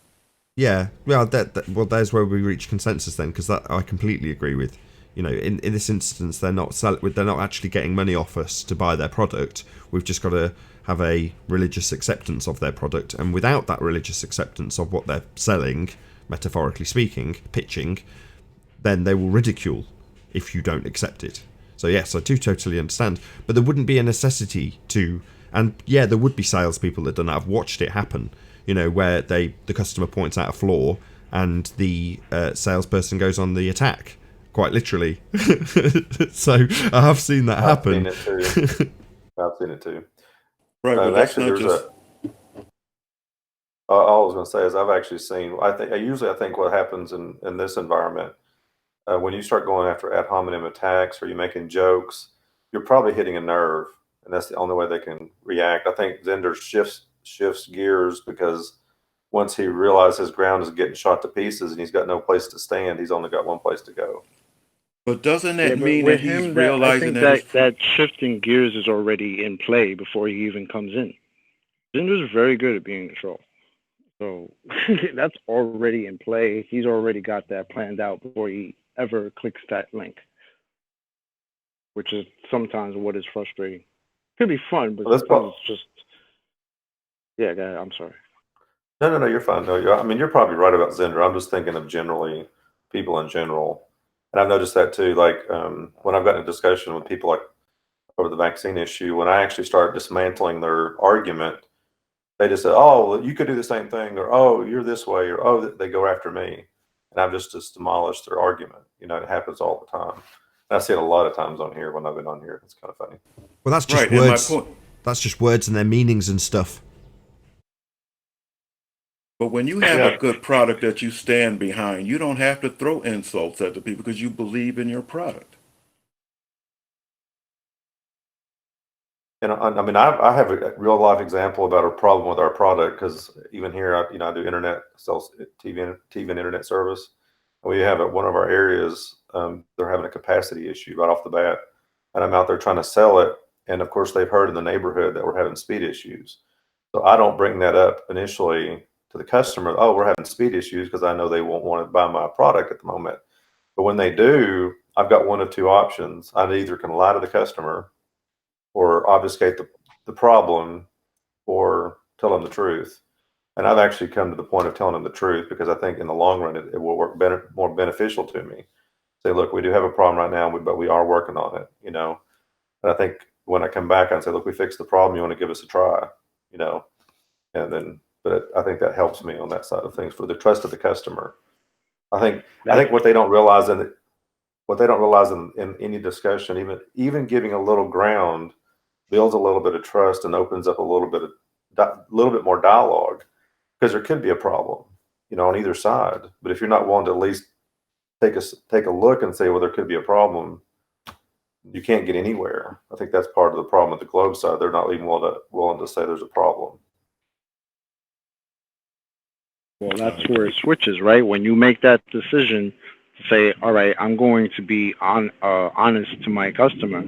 S2: Yeah, well, there's where we reach consensus then, because that I completely agree with. You know, in this instance, they're not actually getting money off us to buy their product. We've just got to have a religious acceptance of their product, and without that religious acceptance of what they're selling, metaphorically speaking, pitching, then they will ridicule if you don't accept it. So yes, I do totally understand, but there wouldn't be a necessity to, and yeah, there would be salespeople that don't have watched it happen. You know, where the customer points out a flaw and the salesperson goes on the attack, quite literally. So I have seen that happen.
S10: I've seen it too.
S13: Right, but that's
S10: actually,
S13: not
S10: there's
S13: just...
S10: all I was going to say is I've actually seen. I think what happens in this environment, when you start going after ad hominem attacks or you're making jokes, you're probably hitting a nerve, and that's the only way they can react. I think Zender shifts gears because once he realizes his ground is getting shot to pieces and he's got no place to stand, he's only got one place to go.
S13: But doesn't that mean that he's realizing
S8: that shifting gears is already in play before he even comes in? Zinder's very good at being in control. So that's already in play. He's already got that planned out before he ever clicks that link, which is sometimes what is frustrating. Could be fun, but sometimes it's just... Yeah, go ahead. I'm sorry.
S10: No, you're fine. No, you're probably right about Zender. I'm just thinking of generally people in general. And I've noticed that too. Like when I've gotten a discussion with people like over the vaccine issue, when I actually start dismantling their argument, they just say, "Oh, well, you could do the same thing," or "Oh, you're this way," or "Oh, they go after me," and I've just demolished their argument. You know, it happens all the time. And I see it a lot of times on here when I've been on here. It's kind of funny.
S2: Well, that's just words. That's just words and their meanings and stuff.
S13: But when you have a good product that you stand behind, you don't have to throw insults at the people because you believe in your product.
S10: And I mean, I have a real life example about a problem with our product because even here, I do internet sales, TV and internet service. We have at one of our areas, they're having a capacity issue right off the bat, and I'm out there trying to sell it. And of course, they've heard in the neighborhood that we're having speed issues. So I don't bring that up initially to the customer. Oh, we're having speed issues, because I know they won't want to buy my product at the moment. But when they do, I've got one of two options. I either can lie to the customer or obfuscate the problem or tell them the truth. And I've actually come to the point of telling them the truth because I think in the long run, it will work more beneficial to me. Say, look, we do have a problem right now, but we are working on it, you know. And I think when I come back, I say, look, we fixed the problem. You want to give us a try, you know. And then, but I think that helps me on that side of things for the trust of the customer. I think what they don't realize in any discussion, even giving a little ground, builds a little bit of trust and opens up a little bit more dialogue, because there could be a problem, you know, on either side. But if you're not willing to at least take a look and say, well, there could be a problem, you can't get anywhere. I think that's part of the problem with the Globe side. They're not even willing to say there's a problem.
S8: Well, that's where it switches, right? When you make that decision to say, all right, I'm going to be honest to my customer,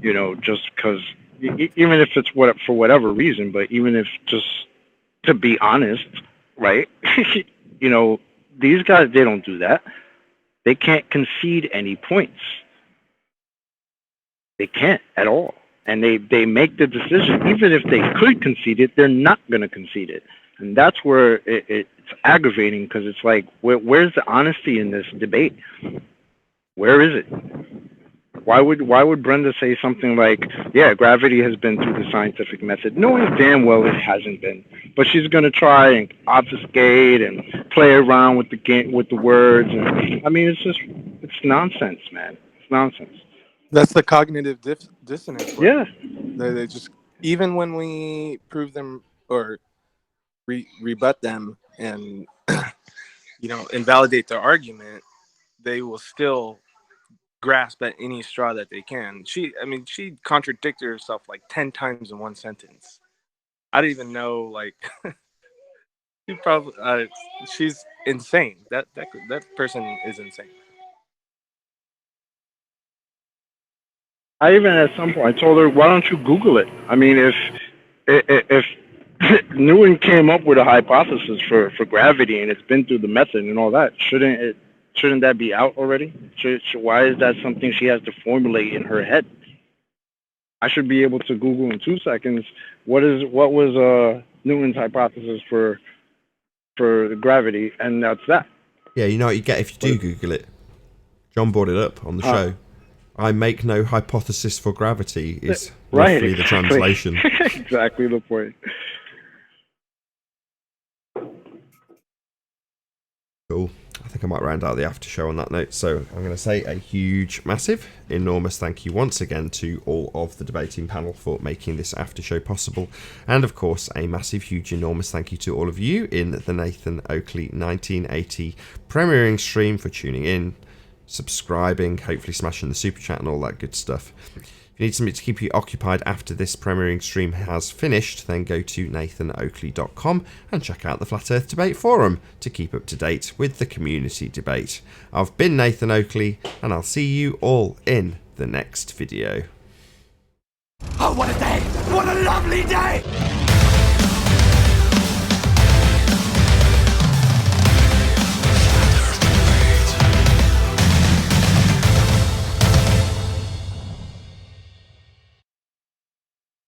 S8: you know, just because, even if it's for whatever reason, but even if just to be honest, right? You know, these guys, they don't do that. They can't concede any points. They can't at all. And they make the decision, even if they could concede it, they're not going to concede it. And that's where it's aggravating, because it's like, where's the honesty in this debate? Where is it? Why would Brenda say something like, yeah, gravity has been through the scientific method, knowing damn well it hasn't been, but she's going to try and obfuscate and play around with the words. And I mean, it's nonsense, man. It's nonsense.
S11: That's the cognitive dissonance.
S8: Yeah.
S11: They just, even when we prove them or rebut them and invalidate their argument, they will still grasp at any straw that they can. She contradicted herself like 10 times in one sentence. I don't even know, like, she's insane. That person is insane.
S8: I even at some point I told her, why don't you Google it? I mean, if Newton came up with a hypothesis for gravity and it's been through the method and all that, shouldn't that be out already? Why is that something she has to formulate in her head? I should be able to Google in 2 seconds what was Newton's hypothesis for gravity, and that's that.
S2: Yeah, you know what you get if you do Google it. John brought it up on the show. I make no hypothesis for gravity is roughly the translation.
S8: Exactly the point.
S2: Cool. I think I might round out the after show on that note. So I'm going to say a huge, massive, enormous thank you once again to all of the debating panel for making this after show possible. And of course, a massive, huge, enormous thank you to all of you in the Nathan Oakley 1980 premiering stream for tuning in, subscribing, hopefully smashing the super chat and all that good stuff. If you need something to keep you occupied after this premiering stream has finished, then go to nathanoakley.com and check out the Flat Earth Debate Forum to keep up to date with the community debate. I've been Nathan Oakley, and I'll see you all in the next video.
S9: Oh, what a day! What a lovely day!